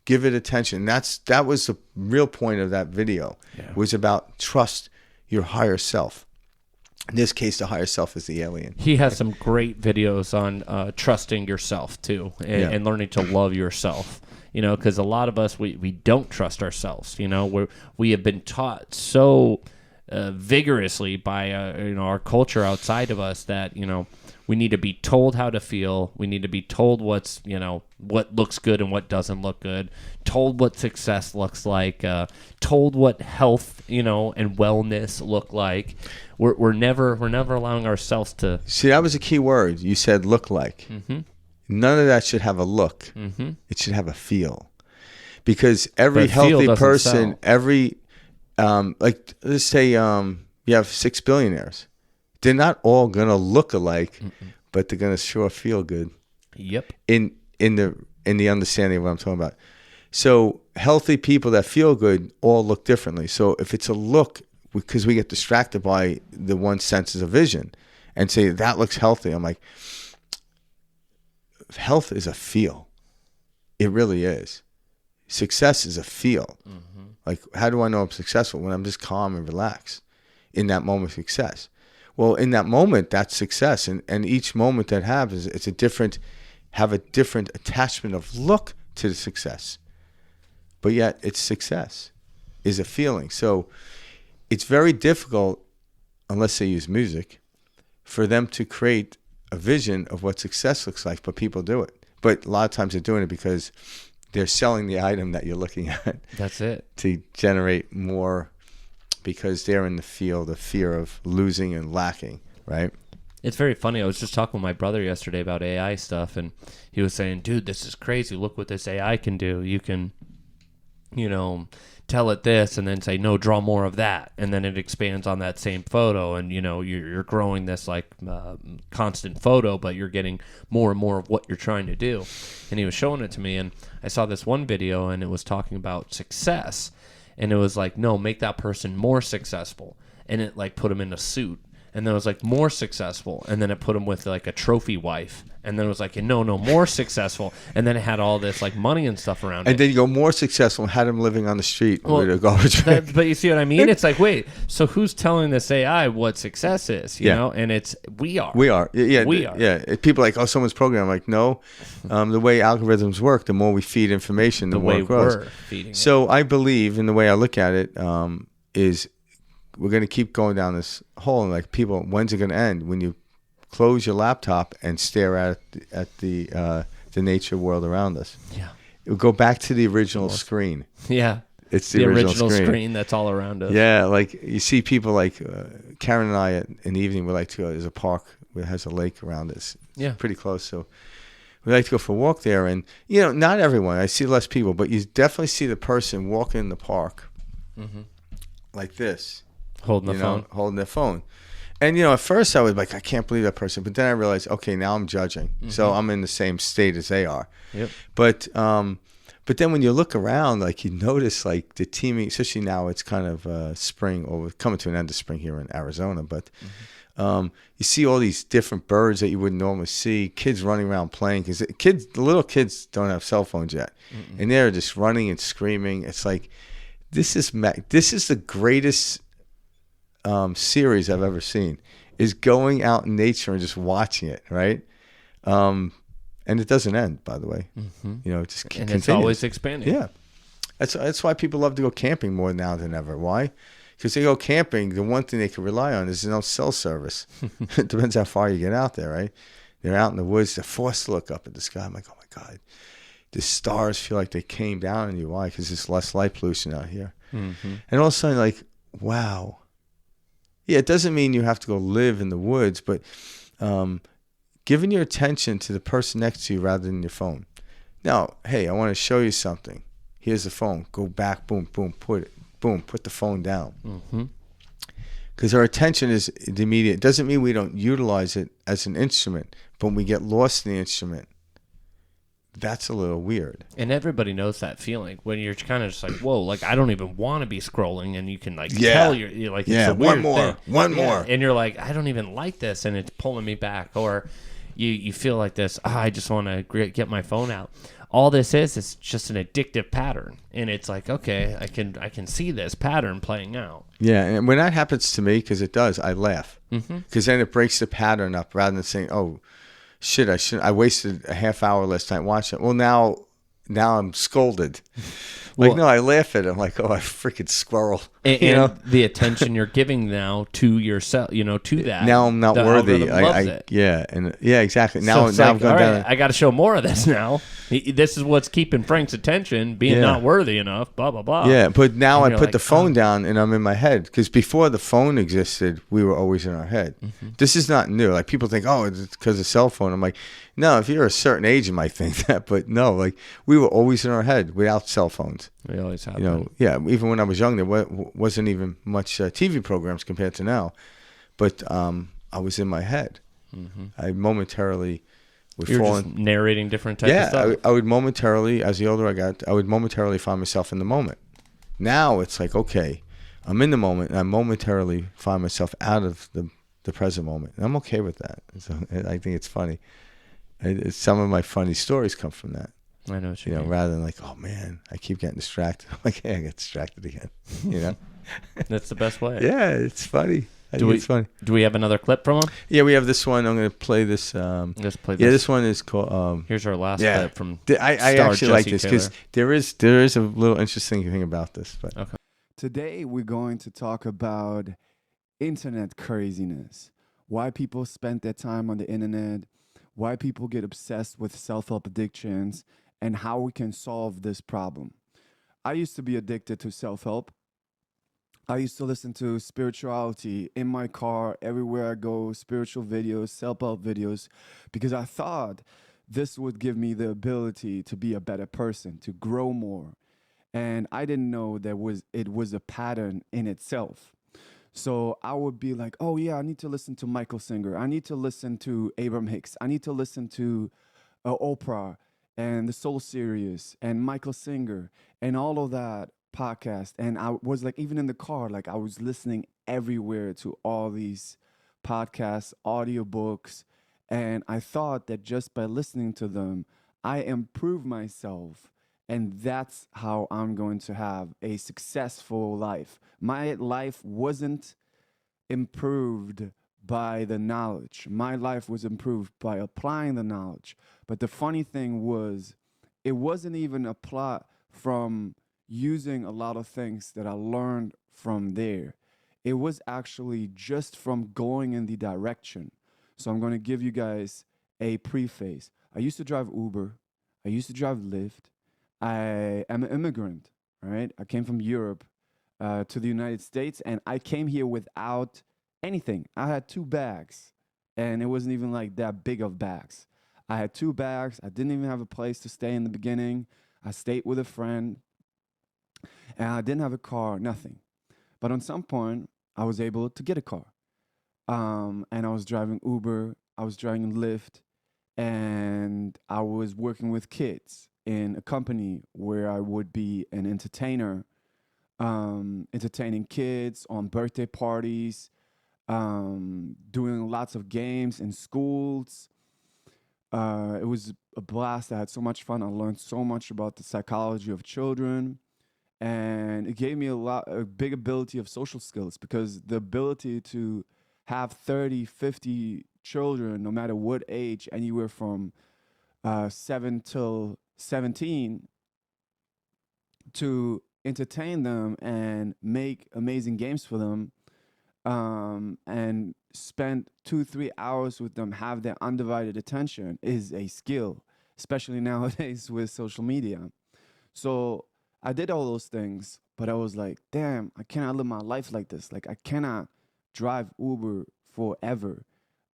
Speaker 1: Give it attention. That was the real point of that video. Yeah. Was about trust your higher self. In this case, the higher self is the alien.
Speaker 2: He has some great videos on trusting yourself too, and learning to love yourself. Because a lot of us, we don't trust ourselves. We have been taught so vigorously by our culture outside of us that we need to be told how to feel. We need to be told what looks good and what doesn't look good. Told what success looks like. Told what health, and wellness look like. We're never allowing ourselves to
Speaker 1: see. That was a key word. You said look like. Mm-hmm. None of that should have a look. Mm-hmm. It should have a feel, because every healthy person, every like let's say you have 6 billionaires. They're not all gonna look alike, but they're gonna sure feel good.
Speaker 2: Yep.
Speaker 1: In the understanding of what I'm talking about. So healthy people that feel good all look differently. So if it's a look, because we get distracted by the one senses of vision, and say that looks healthy, I'm like, health is a feel. It really is. Success is a feel. Mm-hmm. Like, how do I know I'm successful? When I'm just calm and relaxed in that moment of success. Well, in that moment, that's success. And each moment that happens, it's have a different attachment of look to the success. But yet, it's success is a feeling. So it's very difficult, unless they use music, for them to create a vision of what success looks like, but people do it. But a lot of times they're doing it because they're selling the item that you're looking at.
Speaker 2: That's it.
Speaker 1: To generate more, because they're in the field of fear of losing and lacking, right?
Speaker 2: It's very funny. I was just talking with my brother yesterday about AI stuff, and he was saying, dude, this is crazy. Look what this AI can do. You can, tell it this and then say, no, draw more of that. And then it expands on that same photo. And, you're growing this constant photo, but you're getting more and more of what you're trying to do. And he was showing it to me. And I saw this one video, and it was talking about success. And it was like, no, make that person more successful. And it put him in a suit. And then it was more successful. And then it put him with a trophy wife. And then it was no, more successful. And then it had all this money and stuff around it.
Speaker 1: And then you go more successful and had him living on the street with a garbage bag.
Speaker 2: But you see what I mean? It's wait, so who's telling this AI what success is? You know? And it's, we are.
Speaker 1: We are. Yeah.
Speaker 2: We are.
Speaker 1: Yeah. People are someone's programmed. I'm like, no. The way algorithms work, the more we feed information, the more it grows.
Speaker 2: We're feeding
Speaker 1: so it. I believe, and the way I look at it, is we're going to keep going down this hole. And people, when's it going to end? When you close your laptop and stare at the nature world around us. Yeah. It would go back to the original screen.
Speaker 2: Yeah.
Speaker 1: It's the original
Speaker 2: screen that's all around us.
Speaker 1: Yeah, you see people Karen and I in the evening, we like to go, there's a park that has a lake around us. It's pretty close. So we like to go for a walk there. And, not everyone. I see less people, but you definitely see the person walking in the park like this.
Speaker 2: Holding
Speaker 1: their phone. And, at first I was like, I can't believe that person. But then I realized, okay, now I'm judging. Mm-hmm. So I'm in the same state as they are.
Speaker 2: Yep.
Speaker 1: But then when you look around, you notice, the teaming, especially now it's kind of spring, or coming to an end of spring here in Arizona. But you see all these different birds that you wouldn't normally see, kids running around playing. Because the little kids don't have cell phones yet. Mm-mm. And they're just running and screaming. It's this is the greatest series I've ever seen, is going out in nature and just watching it, right? And it doesn't end, by the way. Mm-hmm. It just continues.
Speaker 2: It's always expanding.
Speaker 1: Yeah, that's why people love to go camping more now than ever. Why? Because they go camping, the one thing they can rely on is no cell service. It depends how far you get out there, right? They're out in the woods. They're forced to look up at the sky. I'm like, oh my God, the stars feel like they came down on you. Why? Because there's less light pollution out here. Mm-hmm. And all of a sudden, wow. Yeah, it doesn't mean you have to go live in the woods, but giving your attention to the person next to you rather than your phone. Now, hey, I want to show you something. Here's the phone. Go back, boom, boom, put the phone down. Because our attention is immediate. It doesn't mean we don't utilize it as an instrument, but when we get lost in the instrument, that's a little weird.
Speaker 2: And everybody knows that feeling when you're kind of just whoa, I don't even want to be scrolling, and you can tell you're it's a weird thing.
Speaker 1: One more.
Speaker 2: And you're I don't even like this, and it's pulling me back. Or you feel like this, I just want to get my phone out. all this is just an addictive pattern. And it's like, okay, I can see this pattern playing out.
Speaker 1: Yeah, and when that happens to me, because it does, I laugh. Because then it breaks the pattern up rather than saying, oh, shit, I wasted a half hour last night watching it. Well, now I'm scolded. Like, no, I laugh at it. I'm like, oh, I freaking squirrel.
Speaker 2: And the attention you're giving now to yourself, to that.
Speaker 1: Now I'm not worthy. Yeah, exactly. Now I'm going down.
Speaker 2: I got to show more of this now. This is what's keeping Frank's attention, being not worthy enough, blah, blah, blah.
Speaker 1: Yeah, but now I put the phone down and I'm in my head. Because before the phone existed, we were always in our head. This is not new. Like, people think, oh, it's because of cell phone. I'm like, no, if you're a certain age, you might think that. But no, like, we were always in our head without cell phones.
Speaker 2: We always have.
Speaker 1: Even when I was young, there wasn't even much TV programs compared to now. But I was in my head. I momentarily would
Speaker 2: You're
Speaker 1: fall
Speaker 2: just narrating different types of stuff.
Speaker 1: I would momentarily, as the older I got, I would momentarily find myself in the moment. Now it's like, okay, I'm in the moment, and I momentarily find myself out of the present moment. And I'm okay with that. So I think it's funny. Some of my funny stories come from that.
Speaker 2: I know what you mean.
Speaker 1: Rather than like, oh man, I keep getting distracted. I'm like, hey, I get distracted again.
Speaker 2: That's the best way.
Speaker 1: Yeah, it's funny. It's funny.
Speaker 2: Do we have another clip from him?
Speaker 1: Yeah, we have this one. I'm going to play this.
Speaker 2: Let's play this.
Speaker 1: Yeah, this one is called.
Speaker 2: Here's our last clip from.
Speaker 1: I actually like this because there is a little interesting thing about this. But
Speaker 2: okay.
Speaker 3: Today we're going to talk about internet craziness. Why people spend their time on the internet. Why people get obsessed with self-help addictions, and how we can solve this problem. I used to be addicted to self-help. I used to listen to spirituality in my car, everywhere I go, spiritual videos, self-help videos, because I thought this would give me the ability to be a better person, to grow more. And I didn't know it was a pattern in itself. So I would be like, oh yeah, I need to listen to Michael Singer. I need to listen to Abraham Hicks. I need to listen to Oprah and the Soul Series and Michael Singer and all of that podcast. And I was like, even in the car, like I was listening everywhere to all these podcasts, audiobooks. And I thought that just by listening to them, I improved myself. And that's how I'm going to have a successful life. My life wasn't improved by the knowledge. My life was improved by applying the knowledge. But the funny thing was, it wasn't even a plot from using a lot of things that I learned from there. It was actually just from going in the direction. So I'm going to give you guys a preface. I used to drive Uber. I used to drive Lyft. I am an immigrant, right? I came from Europe to the United States, and I came here without anything. I had 2 bags, and it wasn't even like that big of bags. I had 2 bags. I didn't even have a place to stay in the beginning. I stayed with a friend, and I didn't have a car, nothing. But on some point, I was able to get a car, and I was driving Uber. I was driving Lyft, and I was working with kids in a company where I would be an entertainer, entertaining kids on birthday parties, doing lots of games in schools. It was a blast. I had so much fun. I learned so much about the psychology of children, and it gave me a big ability of social skills, because the ability to have 30, 50 children, no matter what age, anywhere from 7 till 17, to entertain them and make amazing games for them, and spend 2-3 hours with them, have their undivided attention, is a skill, especially nowadays with social media. So I did all those things, but I was like, damn, I cannot live my life like this. Like, I cannot drive Uber forever.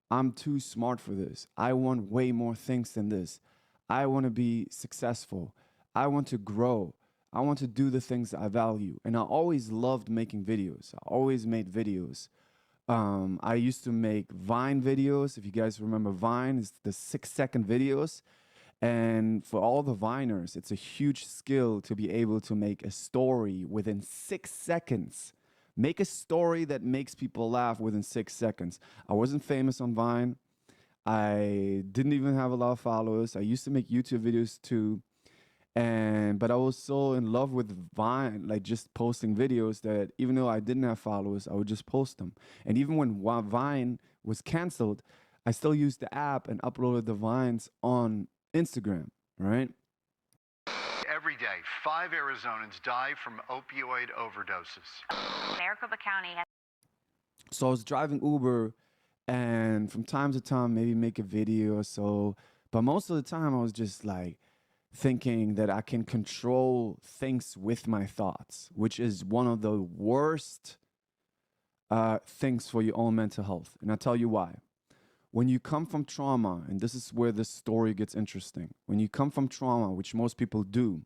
Speaker 3: I'm too smart for this. I want way more things than this. I want to be successful. I want to grow. I want to do the things that I value. And I always loved making videos. I always made videos. I used to make Vine videos. If you guys remember Vine, it's the 6-second videos. And for all the Viners, it's a huge skill to be able to make a story within 6 seconds. Make a story that makes people laugh within 6 seconds. I wasn't famous on Vine. I didn't even have a lot of followers. I used to make YouTube videos too. But I was so in love with Vine, like just posting videos, that even though I didn't have followers, I would just post them. And even when Vine was canceled, I still used the app and uploaded the Vines on Instagram, right?
Speaker 6: Every day, 5 Arizonans die from opioid overdoses.
Speaker 7: Maricopa County has.
Speaker 3: So I was driving Uber, and from time to time, maybe make a video or so. But most of the time, I was just like thinking that I can control things with my thoughts, which is one of the worst things for your own mental health. And I'll tell you why. When you come from trauma, and this is where the story gets interesting. When you come from trauma, which most people do,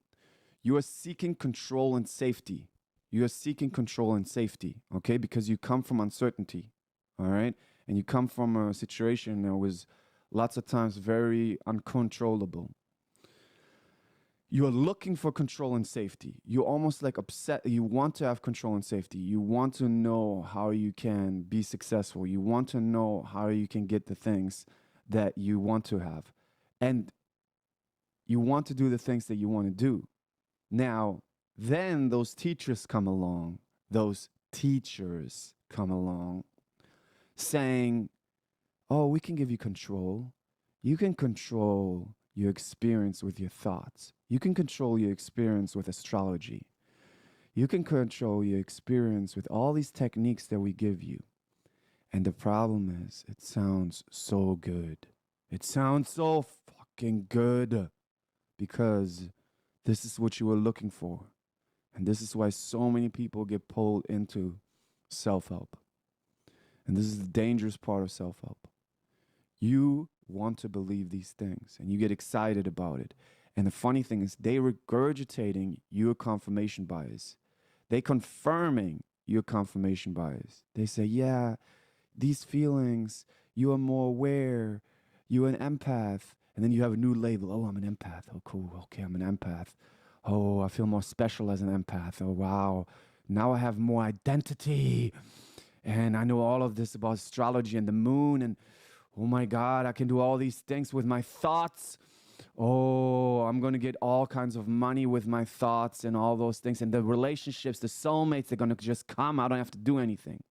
Speaker 3: you are seeking control and safety. You are seeking control and safety, okay? Because you come from uncertainty, all right? And you come from a situation that was lots of times very uncontrollable. You are looking for control and safety. You're almost like upset. You want to have control and safety. You want to know how you can be successful. You want to know how you can get the things that you want to have. And you want to do the things that you want to do. Now, then those teachers come along. Those teachers come along saying, oh, we can give you control. You can control your experience with your thoughts. You can control your experience with astrology. You can control your experience with all these techniques that we give you. And the problem is, it sounds so good. It sounds so fucking good because this is what you were looking for. And this is why so many people get pulled into self-help. And this is the dangerous part of self-help. You want to believe these things and you get excited about it. And the funny thing is, they regurgitating your confirmation bias. They confirming your confirmation bias. They say, yeah, these feelings, you are more aware, you're an empath. And then you have a new label. Oh, I'm an empath. Oh, cool. Okay, I'm an empath. Oh, I feel more special as an empath. Oh, wow. Now I have more identity. And I know all of this about astrology and the moon. And oh my God, I can do all these things with my thoughts. Oh, I'm going to get all kinds of money with my thoughts and all those things. And the relationships, the soulmates, they're going to just come. I don't have to do anything.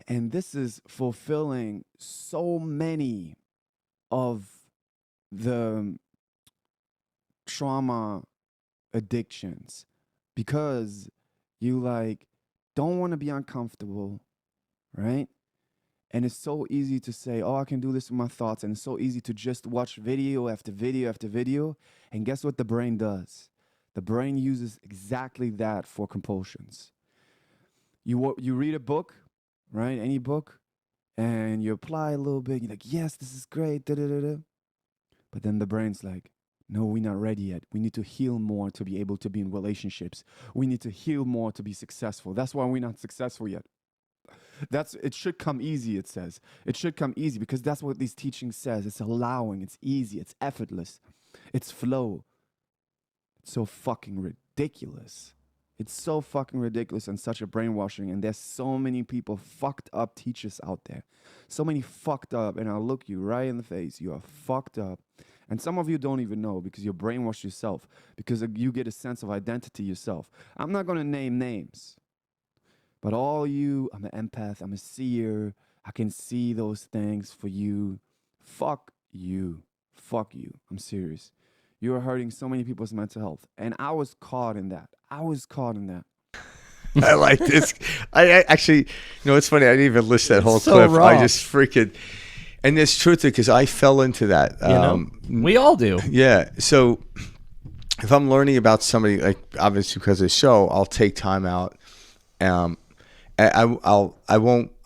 Speaker 3: And this is fulfilling so many of the trauma addictions because you like don't want to be uncomfortable, right? And it's so easy to say, oh, I can do this with my thoughts. And it's so easy to just watch video after video after video. And guess what the brain does? The brain uses exactly that for compulsions. You read a book, right? Any book. And you apply a little bit. You're like, yes, this is great. Da, da, da, da. But then the brain's like, no, we're not ready yet. We need to heal more to be able to be in relationships. We need to heal more to be successful. That's why we're not successful yet. It should come easy, it says. It should come easy because that's what these teachings says. It's allowing, it's easy, it's effortless, it's flow. It's so fucking ridiculous. It's so fucking ridiculous and such a brainwashing. And there's so many people, fucked up teachers out there. So many fucked up, and I'll look you right in the face. You are fucked up. And some of you don't even know because you're brainwashed yourself, because you get a sense of identity yourself. I'm not going to name names. But all you, I'm an empath, I'm a seer, I can see those things for you. Fuck you. Fuck you. I'm serious. You are hurting so many people's mental health. And I was caught in that. I
Speaker 1: like this. I actually, you know, it's funny. I didn't even list that whole
Speaker 2: so
Speaker 1: clip.
Speaker 2: Raw.
Speaker 1: I just freaking, and there's truth to it because I fell into that.
Speaker 2: You know, we all do.
Speaker 1: Yeah. So if I'm learning about somebody, like obviously because of the show, I'll take time out. I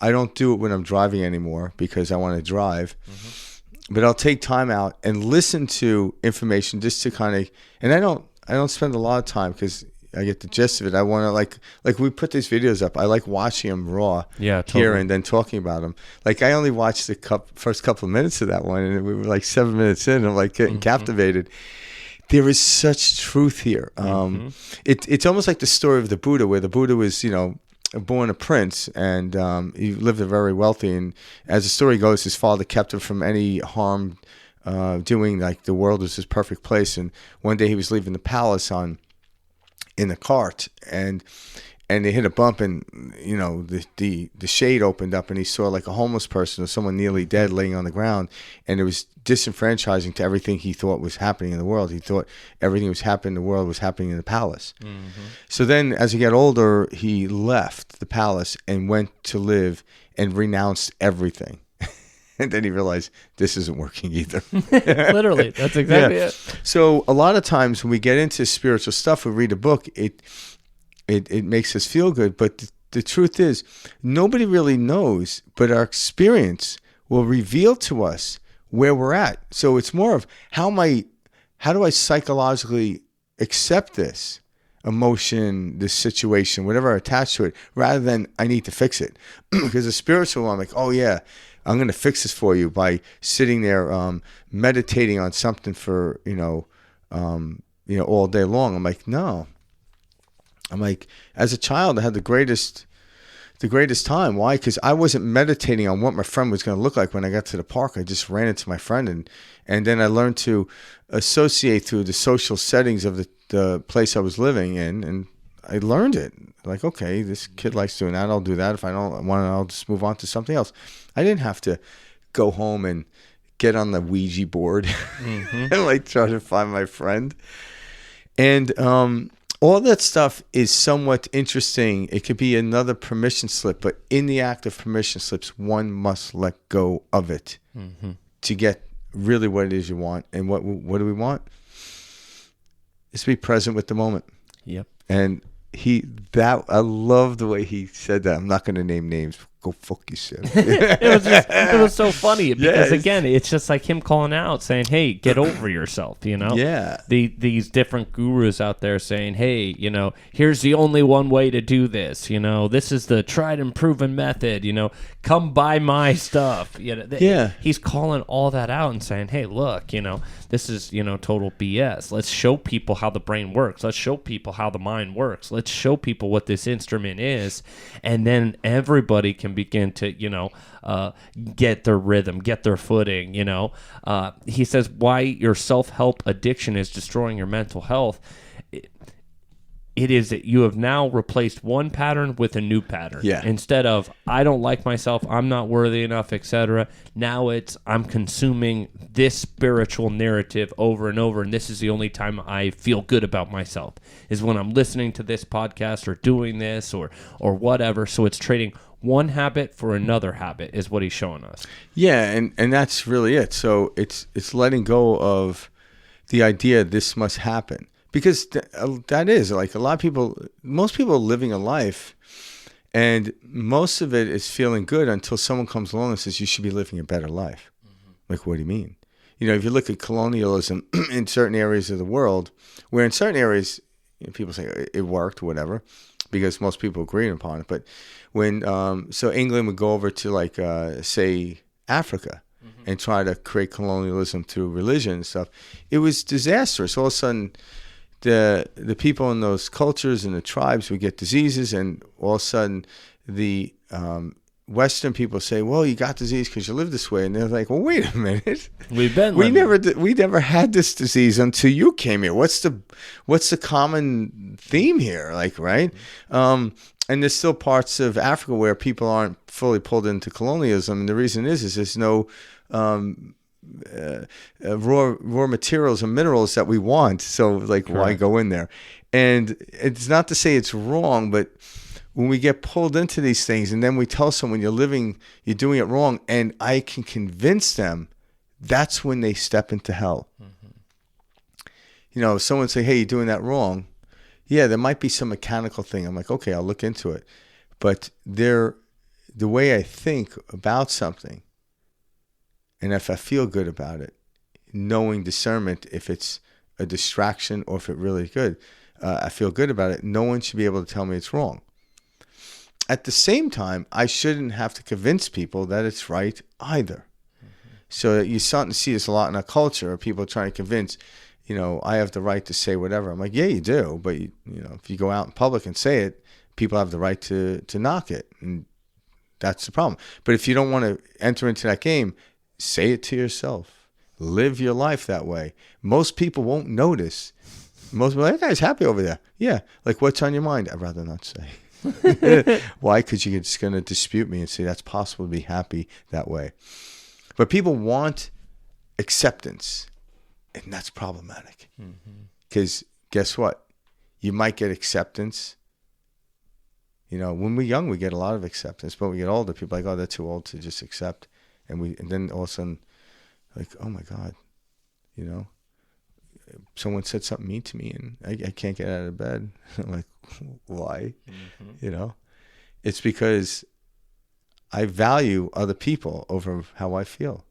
Speaker 1: don't do it when I'm driving anymore because I want to drive. Mm-hmm. But I'll take time out and listen to information just to kind of, and I don't spend a lot of time because I get the gist of it. I want to like we put these videos up. I like watching them raw here and then talking about them. Like I only watched the first couple of minutes of that one, and we were like 7 minutes in. I'm like getting captivated. There is such truth here. It's almost like the story of the Buddha, where the Buddha was, you know, born a prince, and he lived very wealthy. And as the story goes, his father kept him from any harm doing like the world was his perfect place. And one day he was leaving the palace in a cart, and they hit a bump, and the shade opened up, and he saw like a homeless person or someone nearly dead laying on the ground, and it was disenfranchising to everything he thought was happening in the world. He thought everything was happening in the world was happening in the palace. Mm-hmm. So then, as he got older, he left the palace and went to live and renounced everything. And then he realized this isn't working either.
Speaker 2: Literally, that's exactly it.
Speaker 1: So a lot of times when we get into spiritual stuff, we read a book, it makes us feel good. But the truth is, nobody really knows, but our experience will reveal to us where we're at. So it's more of how do I psychologically accept this emotion, this situation, whatever I attach to it, rather than I need to fix it. Because the spiritual, I'm like, oh yeah, I'm going to fix this for you by sitting there meditating on something for all day long. I'm like, no. I'm like, as a child, I had the greatest time. Why? Because I wasn't meditating on what my friend was going to look like when I got to the park. I just ran into my friend, and then I learned to associate through the social settings of the place I was living in, and I learned it. Like, okay, this kid likes doing that. I'll do that. If I don't want it, I'll just move on to something else. I didn't have to go home and get on the Ouija board and like try to find my friend. And all that stuff is somewhat interesting. It could be another permission slip, but in the act of permission slips, one must let go of it to get really what it is you want. And what do we want? Is to be present with the moment.
Speaker 2: Yep.
Speaker 1: And I love the way he said that. I'm not going to name names. Go fuck yourself.
Speaker 2: It was so funny because again, it's just like him calling out, saying, "Hey, get over yourself."
Speaker 1: Yeah.
Speaker 2: These different gurus out there saying, "Hey, here's the only one way to do this. This is the tried and proven method. Come buy my stuff." He's calling all that out and saying, "Hey, look, this is total BS. Let's show people how the brain works. Let's show people how the mind works. Let's show people what this instrument is, and then everybody can begin to get their rhythm, get their footing." He says why your self-help addiction is destroying your mental health. It is that you have now replaced one pattern with a new pattern.
Speaker 1: Yeah.
Speaker 2: Instead of I don't like myself, I'm not worthy enough, etc. Now it's I'm consuming this spiritual narrative over and over, and this is the only time I feel good about myself is when I'm listening to this podcast or doing this or whatever. So it's trading one habit for another habit is what he's showing us.
Speaker 1: Yeah, and that's really it. So it's letting go of the idea this must happen. Because that is, like, most people are living a life, and most of it is feeling good until someone comes along and says, you should be living a better life. Mm-hmm. Like, what do you mean? If you look at colonialism in certain areas of the world, where in certain areas, people say it worked or whatever, because most people agreed upon it. But when, so England would go over to, like, say, Africa, and try to create colonialism through religion and stuff, it was disastrous. All of a sudden, the people in those cultures and the tribes would get diseases, and all of a sudden the Western people say, well, you got disease because you live this way. And they're like, well, wait a minute. We never had this disease until you came here. What's the common theme here? Like, right? And there's still parts of Africa where people aren't fully pulled into colonialism. And the reason is there's no raw materials and minerals that we want. So, like, correct. Why go in there? And it's not to say it's wrong, but when we get pulled into these things and then we tell someone you're doing it wrong, and I can convince them, that's when they step into hell. Mm-hmm. Someone say, hey, you're doing that wrong. Yeah, there might be some mechanical thing. I'm like, okay, I'll look into it. But the way I think about something, and if I feel good about it, knowing discernment, if it's a distraction or if it really good, I feel good about it. No one should be able to tell me it's wrong. At the same time, I shouldn't have to convince people that it's right either. Mm-hmm. So you're starting to see this a lot in our culture, of people trying to convince, I have the right to say whatever. I'm like, yeah, you do. But, if you go out in public and say it, people have the right to knock it. And that's the problem. But if you don't want to enter into that game, say it to yourself. Live your life that way. Most people won't notice. Most people are like, that guy's happy over there. Yeah. Like, what's on your mind? I'd rather not say. Why? Because you're just going to dispute me and say that's possible to be happy that way. But people want acceptance, and that's problematic. Because guess what? You might get acceptance. You know, when we're young, we get a lot of acceptance. But when we get older, people are like, oh, they're too old to just accept. And then all of a sudden, like, oh, my God, you know, someone said something mean to me, and I can't get out of bed. I'm like, why? You know, it's because I value other people over how I feel.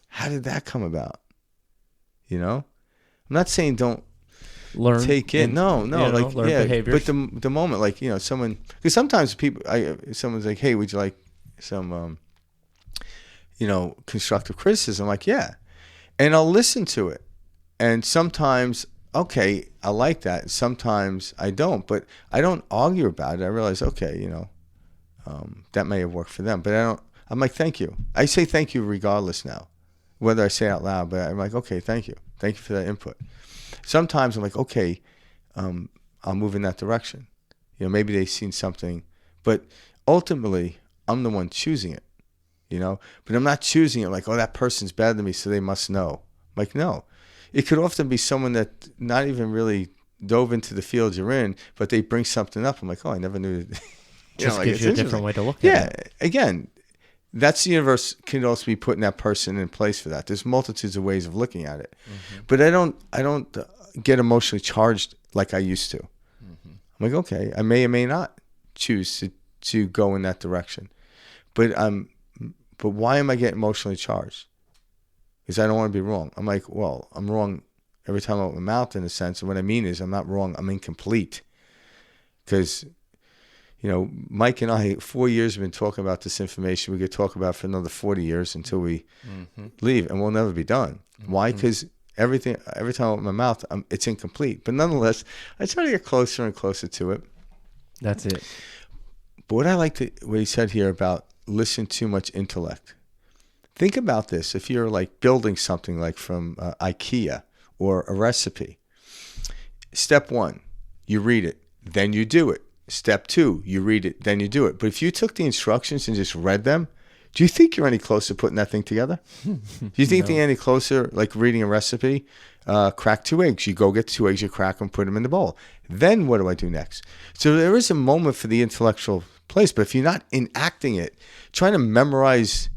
Speaker 1: How did that come about? You know, I'm not saying don't
Speaker 2: learn,
Speaker 1: take it. No, like,
Speaker 2: learn
Speaker 1: yeah,
Speaker 2: behaviors.
Speaker 1: but the moment, like, you know, someone, because sometimes someone's like, hey, would you like some, you know, constructive criticism? Like, yeah, and I'll listen to it. And sometimes, okay, I like that. Sometimes I don't, but I don't argue about it. I realize, okay, you know, that may have worked for them, but I'm like, thank you. I say thank you regardless now, whether I say it out loud, but I'm like, okay, thank you. Thank you for that input. Sometimes I'm like, okay, I'll move in that direction. You know, maybe they've seen something, but ultimately I'm the one choosing it, you know, but I'm not choosing it like, oh, that person's better than me, so they must know. I'm like, no. It could often be someone that not even really dove into the field you're in, but they bring something up. I'm like, oh, I never knew.
Speaker 2: Just gives you a different way to look at it.
Speaker 1: Yeah, again, that's the universe can also be putting that person in place for that. There's multitudes of ways of looking at it, but I don't get emotionally charged like I used to. I'm like, okay, I may or may not choose to go in that direction, but why am I getting emotionally charged? Because I don't want to be wrong. I'm like, well, I'm wrong every time I open my mouth in a sense. And what I mean is I'm not wrong. I'm incomplete. Because, you know, Mike and I, 4 years have been talking about this information. We could talk about it for another 40 years until we leave, and we'll never be done. Why? Because every time I open my mouth, it's incomplete. But nonetheless, I try to get closer and closer to it.
Speaker 2: That's it.
Speaker 1: But what I like what he said here about listen too much intellect. Think about this. If you're like building something like from IKEA or a recipe, step 1, you read it, then you do it. Step 2, you read it, then you do it. But if you took the instructions and just read them, do you think you're any closer putting that thing together? Do you think you're any closer like reading a recipe? Crack 2 eggs. You go get 2 eggs, you crack them, put them in the bowl. Then what do I do next? So there is a moment for the intellectual place, but if you're not enacting it, trying to memorize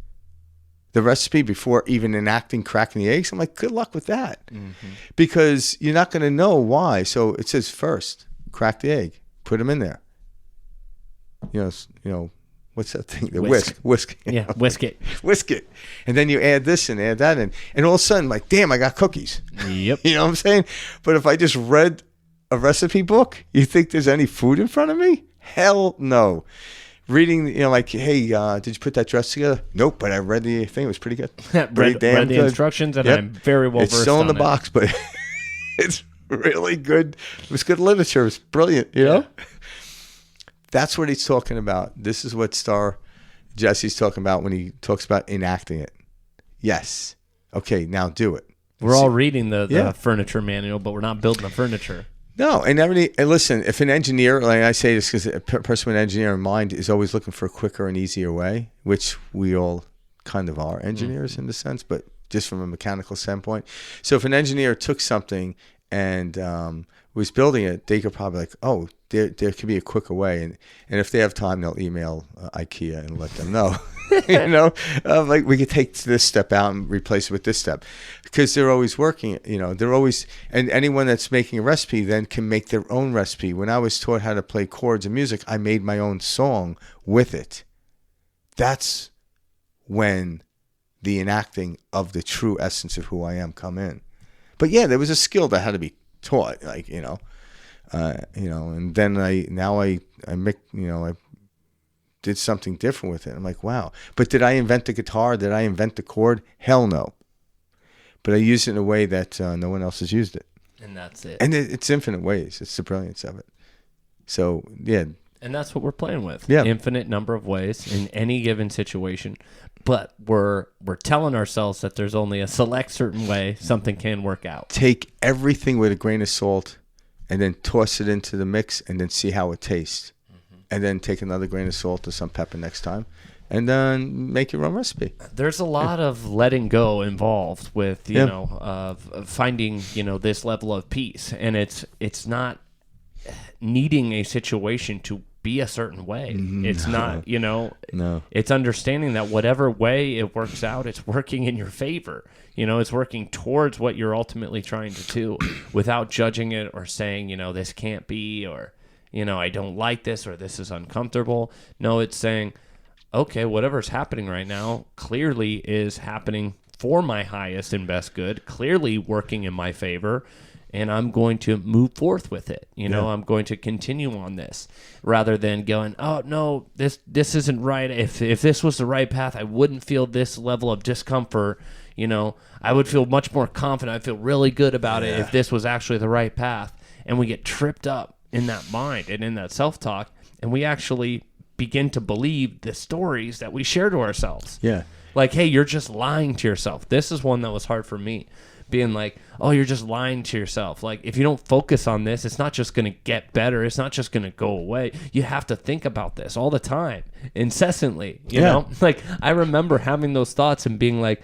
Speaker 1: the recipe before even enacting cracking the eggs, I'm like, good luck with that. Because you're not going to know why. So it says first, crack the egg, put them in there. You know, what's that thing? The whisk.
Speaker 2: Yeah, whisk it.
Speaker 1: Whisk it. And then you add this and add that in. And all of a sudden, like, damn, I got cookies.
Speaker 2: Yep.
Speaker 1: You know what I'm saying? But if I just read a recipe book, you think there's any food in front of me? Hell no. Reading, you know, like, hey, did you put that dress together? Nope, but I read the thing. It was pretty good.
Speaker 2: read the instructions, and I'm very well versed on it.
Speaker 1: It's still in the box, but it's really good. It was good literature. It was brilliant, you know? That's what he's talking about. This is what Star Jesse's talking about when he talks about enacting it. Yes. Okay, now do it.
Speaker 2: We're all reading the furniture manual, but we're not building the furniture.
Speaker 1: No, and listen, if an engineer, like I say this because a person with an engineering mind is always looking for a quicker and easier way, which we all kind of are engineers in the sense, but just from a mechanical standpoint. So if an engineer took something and was building it, they could probably like, oh, there could be a quicker way. And if they have time, they'll email IKEA and let them know. You know, like we could take this step out and replace it with this step, because they're always working. You know, they're always, and anyone that's making a recipe then can make their own recipe. When I was taught how to play chords and music, I made my own song with it. That's when the enacting of the true essence of who I am come in. But yeah, there was a skill that had to be taught, like, you know, and then I make, you know, I did something different with it. I'm like, wow. But did I invent the guitar? Did I invent the chord? Hell no. But I used it in a way that no one else has used it.
Speaker 2: And that's it.
Speaker 1: And it's infinite ways. It's the brilliance of it. So, yeah.
Speaker 2: And that's what we're playing with.
Speaker 1: Yeah.
Speaker 2: Infinite number of ways in any given situation. but we're telling ourselves that there's only a select certain way something can work out.
Speaker 1: Take everything with a grain of salt and then toss it into the mix and then see how it tastes. And then take another grain of salt or some pepper next time and then make your own recipe.
Speaker 2: There's a lot of letting go involved with, you know, of finding, you know, this level of peace. And it's not needing a situation to be a certain way. It's not, you know, it's understanding that whatever way it works out, it's working in your favor. You know, it's working towards what you're ultimately trying to do without judging it or saying, you know, this can't be, or, you know, I don't like this, or this is uncomfortable. No, it's saying, okay, whatever's happening right now clearly is happening for my highest and best good, clearly working in my favor. And I'm going to move forth with it. You know, I'm going to continue on this rather than going, oh, no, this isn't right. If this was the right path, I wouldn't feel this level of discomfort. You know, I would feel much more confident. I'd feel really good about it if this was actually the right path. And we get tripped up in that mind and in that self-talk. And we actually begin to believe the stories that we share to ourselves.
Speaker 1: Yeah.
Speaker 2: Like, hey, you're just lying to yourself. This is one that was hard for me. Being like, oh, you're just lying to yourself. Like, if you don't focus on this, it's not just going to get better. It's not just going to go away. You have to think about this all the time, incessantly, you know? Like, I remember having those thoughts and being like,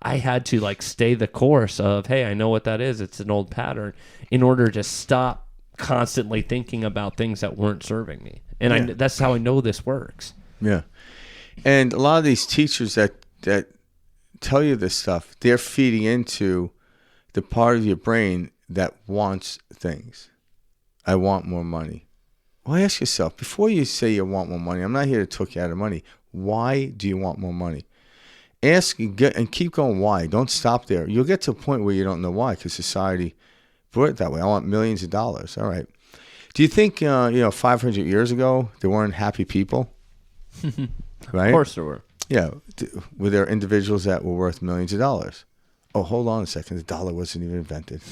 Speaker 2: I had to, like, stay the course of, hey, I know what that is. It's an old pattern, in order to stop constantly thinking about things that weren't serving me. And that's how I know this works. Yeah.
Speaker 1: And a lot of these teachers that tell you this stuff, they're feeding into the part of your brain that wants things. I want more money. Well, ask yourself, before you say you want more money, I'm not here to talk you out of money. Why do you want more money? Ask and keep going why. Don't stop there. You'll get to a point where you don't know why, because society brought it that way. I want millions of dollars. All right. Do you think, 500 years ago, there weren't happy people? Right?
Speaker 2: Of course there were.
Speaker 1: Yeah. Were there individuals that were worth millions of dollars? Oh, hold on a second. The dollar wasn't even invented.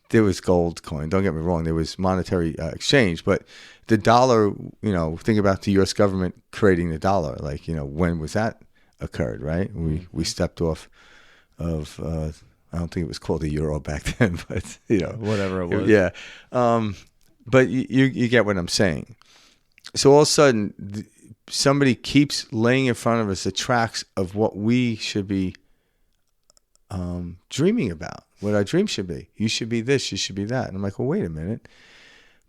Speaker 1: There was gold coin. Don't get me wrong. There was monetary exchange. But the dollar, think about the U.S. government creating the dollar. Like, when was that occurred, right? We stepped off of, I don't think it was called the euro back then, but,
Speaker 2: whatever it was.
Speaker 1: Yeah. But you get what I'm saying. So all of a sudden, somebody keeps laying in front of us the tracks of what we should be dreaming about, what our dream should be. You should be this, you should be that. And I'm like, well, wait a minute.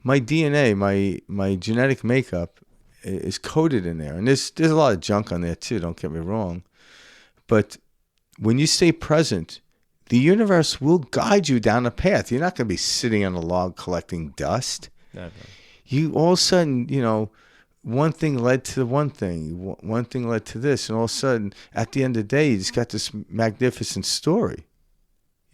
Speaker 1: My DNA, my genetic makeup is coded in there. And there's a lot of junk on there too, don't get me wrong. But when you stay present, the universe will guide you down a path. You're not going to be sitting on a log collecting dust. Okay. You all of a sudden, one thing led to one thing. One thing led to this. And all of a sudden, at the end of the day, you just got this magnificent story.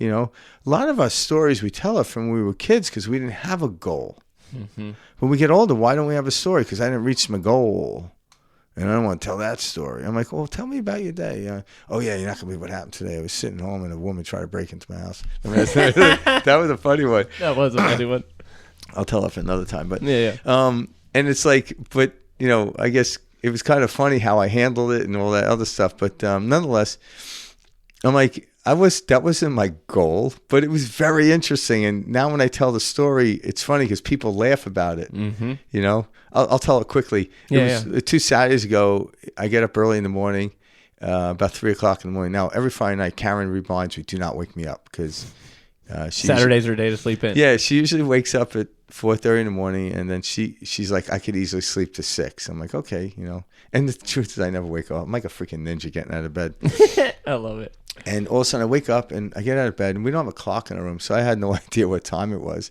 Speaker 1: A lot of our stories, we tell it from when we were kids because we didn't have a goal. Mm-hmm. When we get older, why don't we have a story? Because I didn't reach my goal. And I don't want to tell that story. I'm like, well, tell me about your day. Oh, yeah, you're not going to believe what happened today. I was sitting home and a woman tried to break into my house. I mean, that was a funny one.
Speaker 2: That was a funny one.
Speaker 1: I'll tell it for another time. But
Speaker 2: yeah.
Speaker 1: And it's like, but, I guess it was kind of funny how I handled it and all that other stuff. But nonetheless, I'm like, that wasn't my goal, but it was very interesting. And now when I tell the story, it's funny because people laugh about it. Mm-hmm. I'll tell it quickly. It was 2 Saturdays ago. I get up early in the morning, about 3 o'clock in the morning. Now, every Friday night, Karen reminds me, do not wake me up because
Speaker 2: Saturdays are a day to sleep in.
Speaker 1: Yeah, she usually wakes up at 4:30 in the morning, and then she's like, I could easily sleep to 6. I'm like, okay, And the truth is, I never wake up. I'm like a freaking ninja getting out of bed.
Speaker 2: I love it.
Speaker 1: And all of a sudden, I wake up and I get out of bed, and we don't have a clock in our room, so I had no idea what time it was.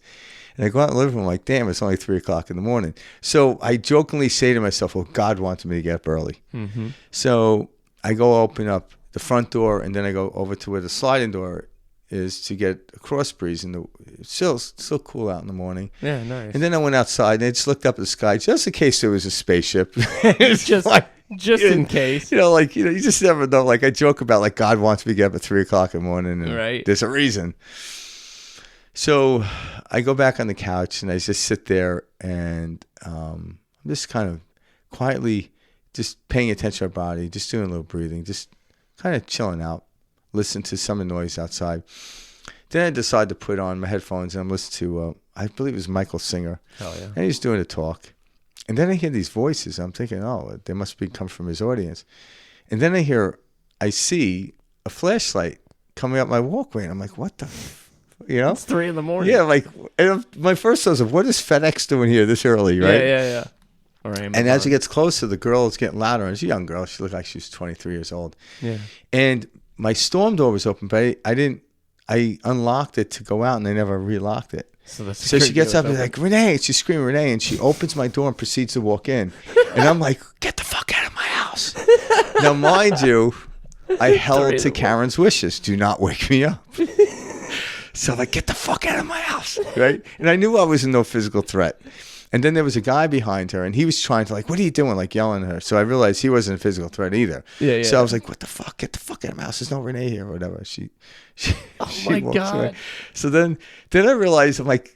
Speaker 1: And I go out in the living room, like, damn, it's only 3 o'clock in the morning. So I jokingly say to myself, well, God wanted me to get up early. Mm-hmm. So I go open up the front door, and then I go over to where the sliding door is to get a cross breeze, and it's still cool out in the morning.
Speaker 2: Yeah, nice.
Speaker 1: And then I went outside and I just looked up at the sky just in case there was a spaceship.
Speaker 2: just in case.
Speaker 1: You just never know. Like I joke about like God wants me to get up at 3 o'clock in the morning, and
Speaker 2: right.
Speaker 1: There's a reason. So I go back on the couch and I just sit there and I'm just kind of quietly just paying attention to our body, just doing a little breathing, just kind of chilling out, listen to some of the noise outside. Then I decided to put on my headphones and I'm listening to, I believe it was Michael Singer.
Speaker 2: Hell yeah.
Speaker 1: And he's doing a talk. And then I hear these voices. I'm thinking, oh, they must be come from his audience. And then I see a flashlight coming up my walkway. And I'm like, what the
Speaker 2: It's 3 a.m.
Speaker 1: Yeah, like, and my first thought was, what is FedEx doing here this early, right?
Speaker 2: Yeah. All right,
Speaker 1: and as it gets closer, the girl is getting louder. And she's a young girl. She looked like she was 23 years old.
Speaker 2: Yeah.
Speaker 1: And my storm door was open, but I unlocked it to go out, and I never relocked it. So she gets up and like, Renee. She's screaming, Renee. And she opens my door and proceeds to walk in. And I'm like, get the fuck out of my house. Now, mind you, I held to Karen's wishes. Do not wake me up. So like, get the fuck out of my house, right? And I knew I was in no physical threat. And then there was a guy behind her, and he was trying to like, what are you doing? Like yelling at her. So I realized he wasn't a physical threat either.
Speaker 2: Yeah.
Speaker 1: So I was like, what the fuck? Get the fuck out of my house. There's no Renee here or whatever. She
Speaker 2: my God.
Speaker 1: Away. So then I realized, I'm like,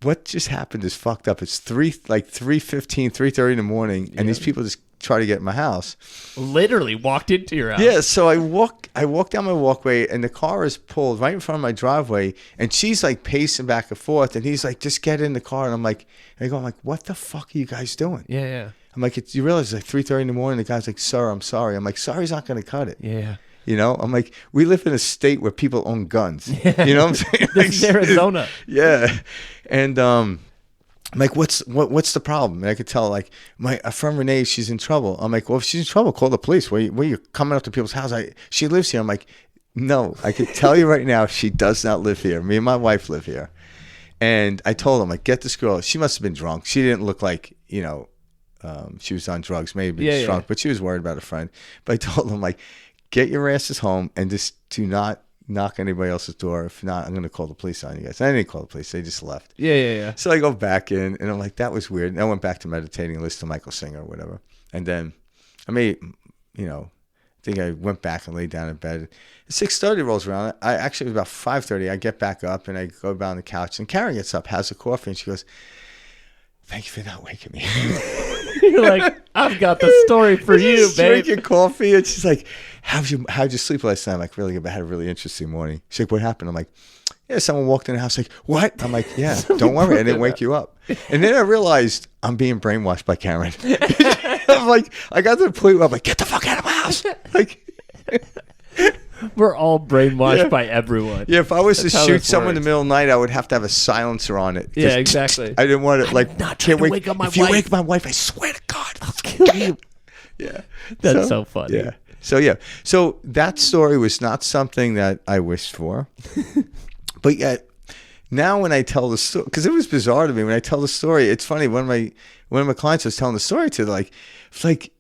Speaker 1: what just happened is fucked up. It's 3:15, 3:30 in the morning, and these people just try to get in my house.
Speaker 2: Literally walked into your house.
Speaker 1: Yeah, so I walk down my walkway, and the car is pulled right in front of my driveway, and she's like pacing back and forth, and he's like, just get in the car. And I'm like, what the fuck are you guys doing?
Speaker 2: Yeah.
Speaker 1: I'm like, you realize it's like 3:30 in the morning. The guy's like, sir, I'm sorry. I'm like, sorry's not going to cut it.
Speaker 2: Yeah.
Speaker 1: You know, I'm like, we live in a state where people own guns. Yeah. You know what I'm saying?
Speaker 2: This is Arizona.
Speaker 1: Yeah. And I'm like, what's the problem? And I could tell, like, my friend Renee, she's in trouble. I'm like, well, if she's in trouble, call the police. Where you coming up to people's house? She lives here. I'm like, no, I can tell you right now, she does not live here. Me and my wife live here. And I told him, like, get this girl. She must have been drunk. She didn't look like, she was on drugs, maybe drunk, but she was worried about a friend. But I told him, like, get your asses home and just do not knock anybody else's door. If not, I'm going to call the police on you guys. And I didn't call the police. They just left.
Speaker 2: Yeah.
Speaker 1: So I go back in, and I'm like, that was weird. And I went back to meditating and listened to Michael Singer or whatever. And then I think I went back and laid down in bed. 6:30 rolls around. It was about 5:30. I get back up, and I go down the couch. And Karen gets up, has a coffee, and she goes, thank you for not waking me.
Speaker 2: You're like, I've got the story for you, babe.
Speaker 1: Drinking coffee, and she's like, how'd you sleep last night? I'm like, really good. I had a really interesting morning. She's like, what happened? I'm like, yeah, someone walked in the house. Like, what? I'm like, yeah, don't worry, I didn't wake you up. And then I realized I'm being brainwashed by Karen. I'm like, I got to the point where I'm like, get the fuck out of my house. Like,
Speaker 2: we're all brainwashed by everyone.
Speaker 1: Yeah, if I was to shoot someone in the middle of the night, I would have to have a silencer on it.
Speaker 2: Yeah, exactly.
Speaker 1: I didn't want to, like,
Speaker 2: not can't wake up my wife.
Speaker 1: If you wake my wife, I swear to God,
Speaker 2: I'll kill you.
Speaker 1: Yeah.
Speaker 2: That's so funny.
Speaker 1: Yeah. So that story was not something that I wished for. But yet, now when I tell the story, because it was bizarre to me when I tell the story, it's funny. One of my clients I was telling the story to, it's like,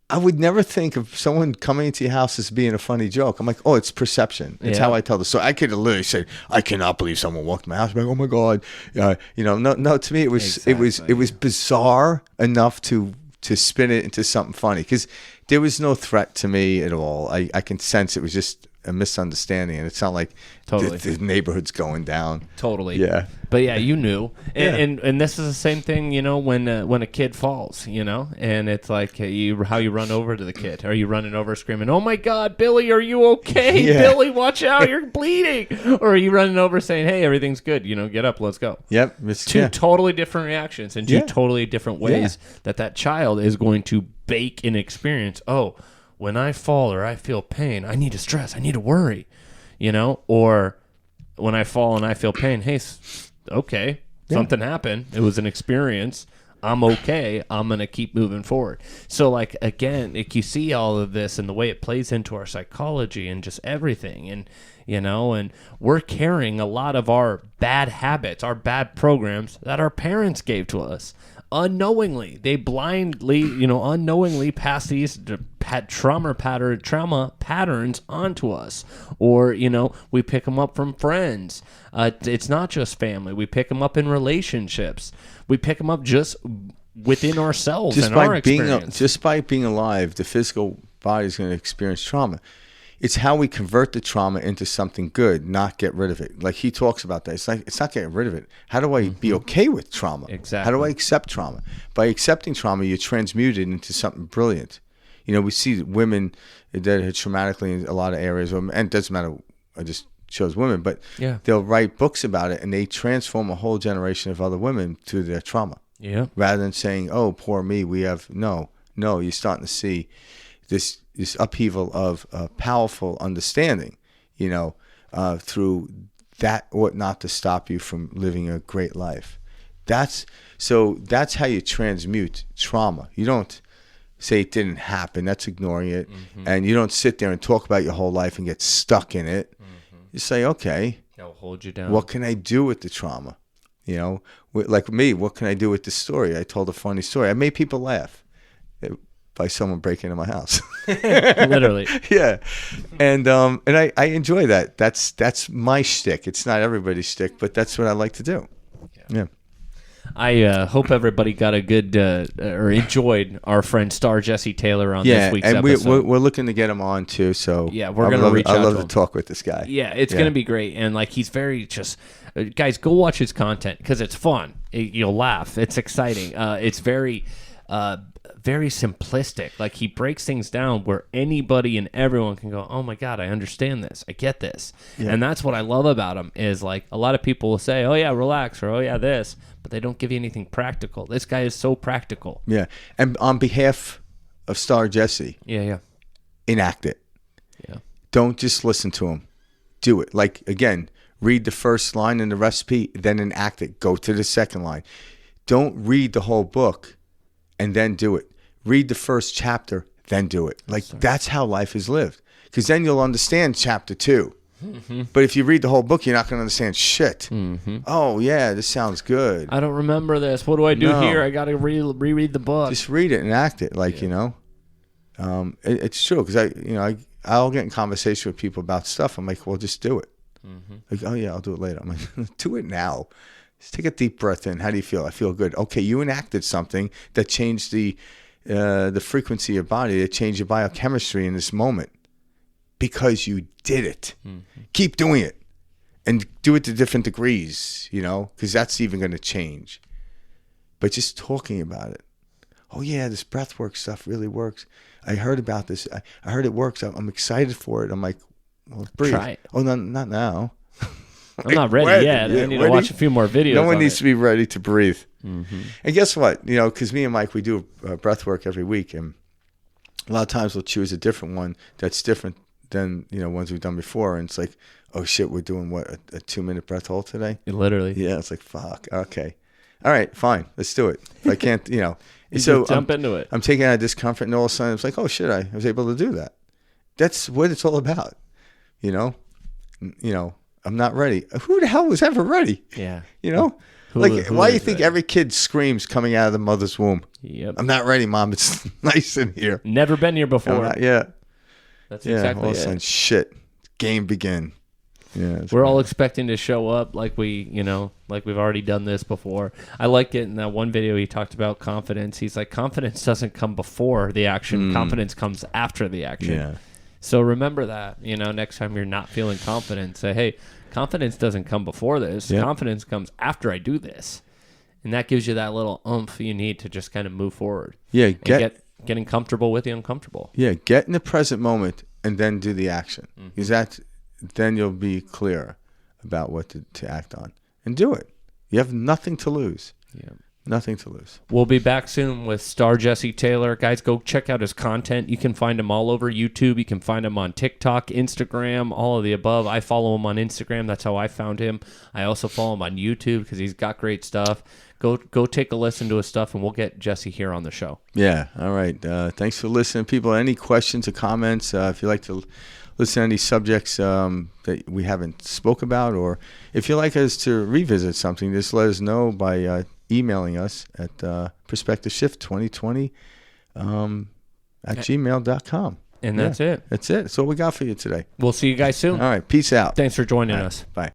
Speaker 1: I would never think of someone coming into your house as being a funny joke. I'm like, oh, it's perception. It's how I tell the story. I could have literally said, I cannot believe someone walked in my house. I'm like, oh my God. No, to me, it was bizarre enough to spin it into something funny, because there was no threat to me at all. I can sense it was just a misunderstanding, and it's not like the neighborhood's going down.
Speaker 2: Totally.
Speaker 1: Yeah.
Speaker 2: But yeah, you knew. And this is the same thing, when a kid falls, and it's like how you run over to the kid. Are you running over screaming, oh my God, Billy, are you okay? Yeah. Billy, watch out, you're bleeding. Or are you running over saying, hey, everything's good, get up, let's go.
Speaker 1: Yep.
Speaker 2: Two totally different reactions and two totally different ways that child is going to bake an experience. Oh, when I fall or I feel pain, I need to stress, I need to worry, or when I fall and I feel pain, hey, okay, something happened. It was an experience. I'm okay. I'm going to keep moving forward. So, again, you see all of this and the way it plays into our psychology and just everything. And, and we're carrying a lot of our bad habits, our bad programs that our parents gave to us. Unknowingly, they blindly, unknowingly pass these trauma patterns onto us, or we pick them up from friends. It's not just family; we pick them up in relationships. We pick them up just within ourselves and our experience.
Speaker 1: Just by being alive, the physical body is going to experience trauma. it's how we convert the trauma into something good, not get rid of it. Like he talks about that. It's like, it's not getting rid of it. How do I be okay with trauma?
Speaker 2: Exactly.
Speaker 1: How do I accept trauma? By accepting trauma, you transmute it into something brilliant. You know, we see women that are traumatically in a lot of areas, and it doesn't matter, I just chose women, but they'll write books about it, and they transform a whole generation of other women through their trauma.
Speaker 2: Yeah.
Speaker 1: Rather than saying, oh, poor me, we have, no, you're starting to see this upheaval of powerful understanding, you know, through that ought not to stop you from living a great life. That's how you transmute trauma. You don't say it didn't happen. That's ignoring it. And you don't sit there and talk about your whole life and get stuck in it. You say, okay,
Speaker 2: that'll hold you down.
Speaker 1: What can I do with the trauma? You know, like me, what can I do with this story? I told a funny story. I made people laugh by someone breaking into my house.
Speaker 2: Literally.
Speaker 1: Yeah. And I enjoy that. That's my shtick. It's not everybody's shtick, but that's what I like to do. Yeah.
Speaker 2: I hope everybody got a good or enjoyed our friend Star Jesse Taylor on this week's episode.
Speaker 1: And we're looking to get him on too. So
Speaker 2: yeah, we're gonna reach out.
Speaker 1: I love to talk with this guy.
Speaker 2: Yeah, it's gonna be great. And like he's very just guys, go watch his content because it's fun. You'll laugh. It's exciting. It's very simplistic. Like he breaks things down where anybody and everyone can go, oh my God, I understand this. I get this. Yeah. And that's what I love about him is like a lot of people will say, oh yeah, relax, or oh yeah, this, but they don't give you anything practical. This guy is so practical.
Speaker 1: Yeah. And on behalf of Star Jesse, enact it.
Speaker 2: Yeah.
Speaker 1: Don't just listen to him. Do it. Like, again, read the first line in the recipe, then enact it. Go to the second line. Don't read the whole book and then do it. Read the first chapter, then do it. Like, that's how life is lived. Because then you'll understand chapter 2. But if you read the whole book, you're not going to understand shit. Oh, yeah, this sounds good.
Speaker 2: I don't remember this. What do I do here? I got to reread the book.
Speaker 1: Just read it and act it. Like, you know, it's true. Because I'll get in conversation with people about stuff. I'm like, well, just do it. Like, oh, yeah, I'll do it later. I'm like, do it now. Just take a deep breath in. How do you feel? I feel good. Okay, you enacted something that changed the frequency of your body, that changed your biochemistry in this moment because you did it. Keep doing it and do it to different degrees, you know, because that's even going to change. But just talking about it. Oh, yeah, this breathwork stuff really works. I heard about this. I heard it works. I'm excited for it. I'm like, well, breathe.
Speaker 2: Try it.
Speaker 1: Oh, no, not now.
Speaker 2: I'm not ready yet. I need to watch a few more videos.
Speaker 1: No one needs to be ready to breathe. And guess what? You know, because me and Mike, we do breath work every week, and a lot of times we'll choose a different one that's different than, you know, ones we've done before. And it's like, oh shit, we're doing what, a 2-minute breath hold today?
Speaker 2: Literally.
Speaker 1: Yeah, it's like, fuck. Okay. All right, fine. Let's do it. If I can't, you know.
Speaker 2: So jump into it.
Speaker 1: I'm taking out of discomfort, and all of a sudden it's like, oh shit, I was able to do that. That's what it's all about. You know, I'm not ready. Who the hell was ever ready?
Speaker 2: Yeah.
Speaker 1: You know? Why do you think every kid screams coming out of the mother's womb?
Speaker 2: Yep.
Speaker 1: I'm not ready, Mom. It's nice in here.
Speaker 2: Never been here before. That's exactly
Speaker 1: all of a sudden, shit. Game begin. Yeah.
Speaker 2: We're all expecting to show up like we've already done this before. I liked it in that one video he talked about confidence. He's like, confidence doesn't come before the action. Confidence comes after the action.
Speaker 1: Yeah.
Speaker 2: So remember that, you know, next time you're not feeling confident, say, hey, confidence doesn't come before this. Yeah. Confidence comes after I do this. And that gives you that little oomph you need to just kind of move forward.
Speaker 1: Yeah.
Speaker 2: Getting comfortable with the uncomfortable.
Speaker 1: Yeah. Get in the present moment and then do the action. Because then you'll be clear about what to act on. And do it. You have nothing to lose.
Speaker 2: Yeah.
Speaker 1: Nothing to lose.
Speaker 2: We'll be back soon with Star Jesse Taylor. Guys, go check out his content. You can find him all over YouTube. You can find him on TikTok, Instagram, all of the above. I follow him on Instagram. That's how I found him. I also follow him on YouTube because he's got great stuff. Go take a listen to his stuff, and we'll get Jesse here on the show. Yeah. All right. Thanks for listening, people. Any questions or comments? If you'd like to listen to any subjects that we haven't spoke about, or if you'd like us to revisit something, just let us know by emailing us at perspectiveshift2020 at gmail.com. And that's it. That's it. That's all we got for you today. We'll see you guys soon. All right. Peace out. Thanks for joining us. Bye.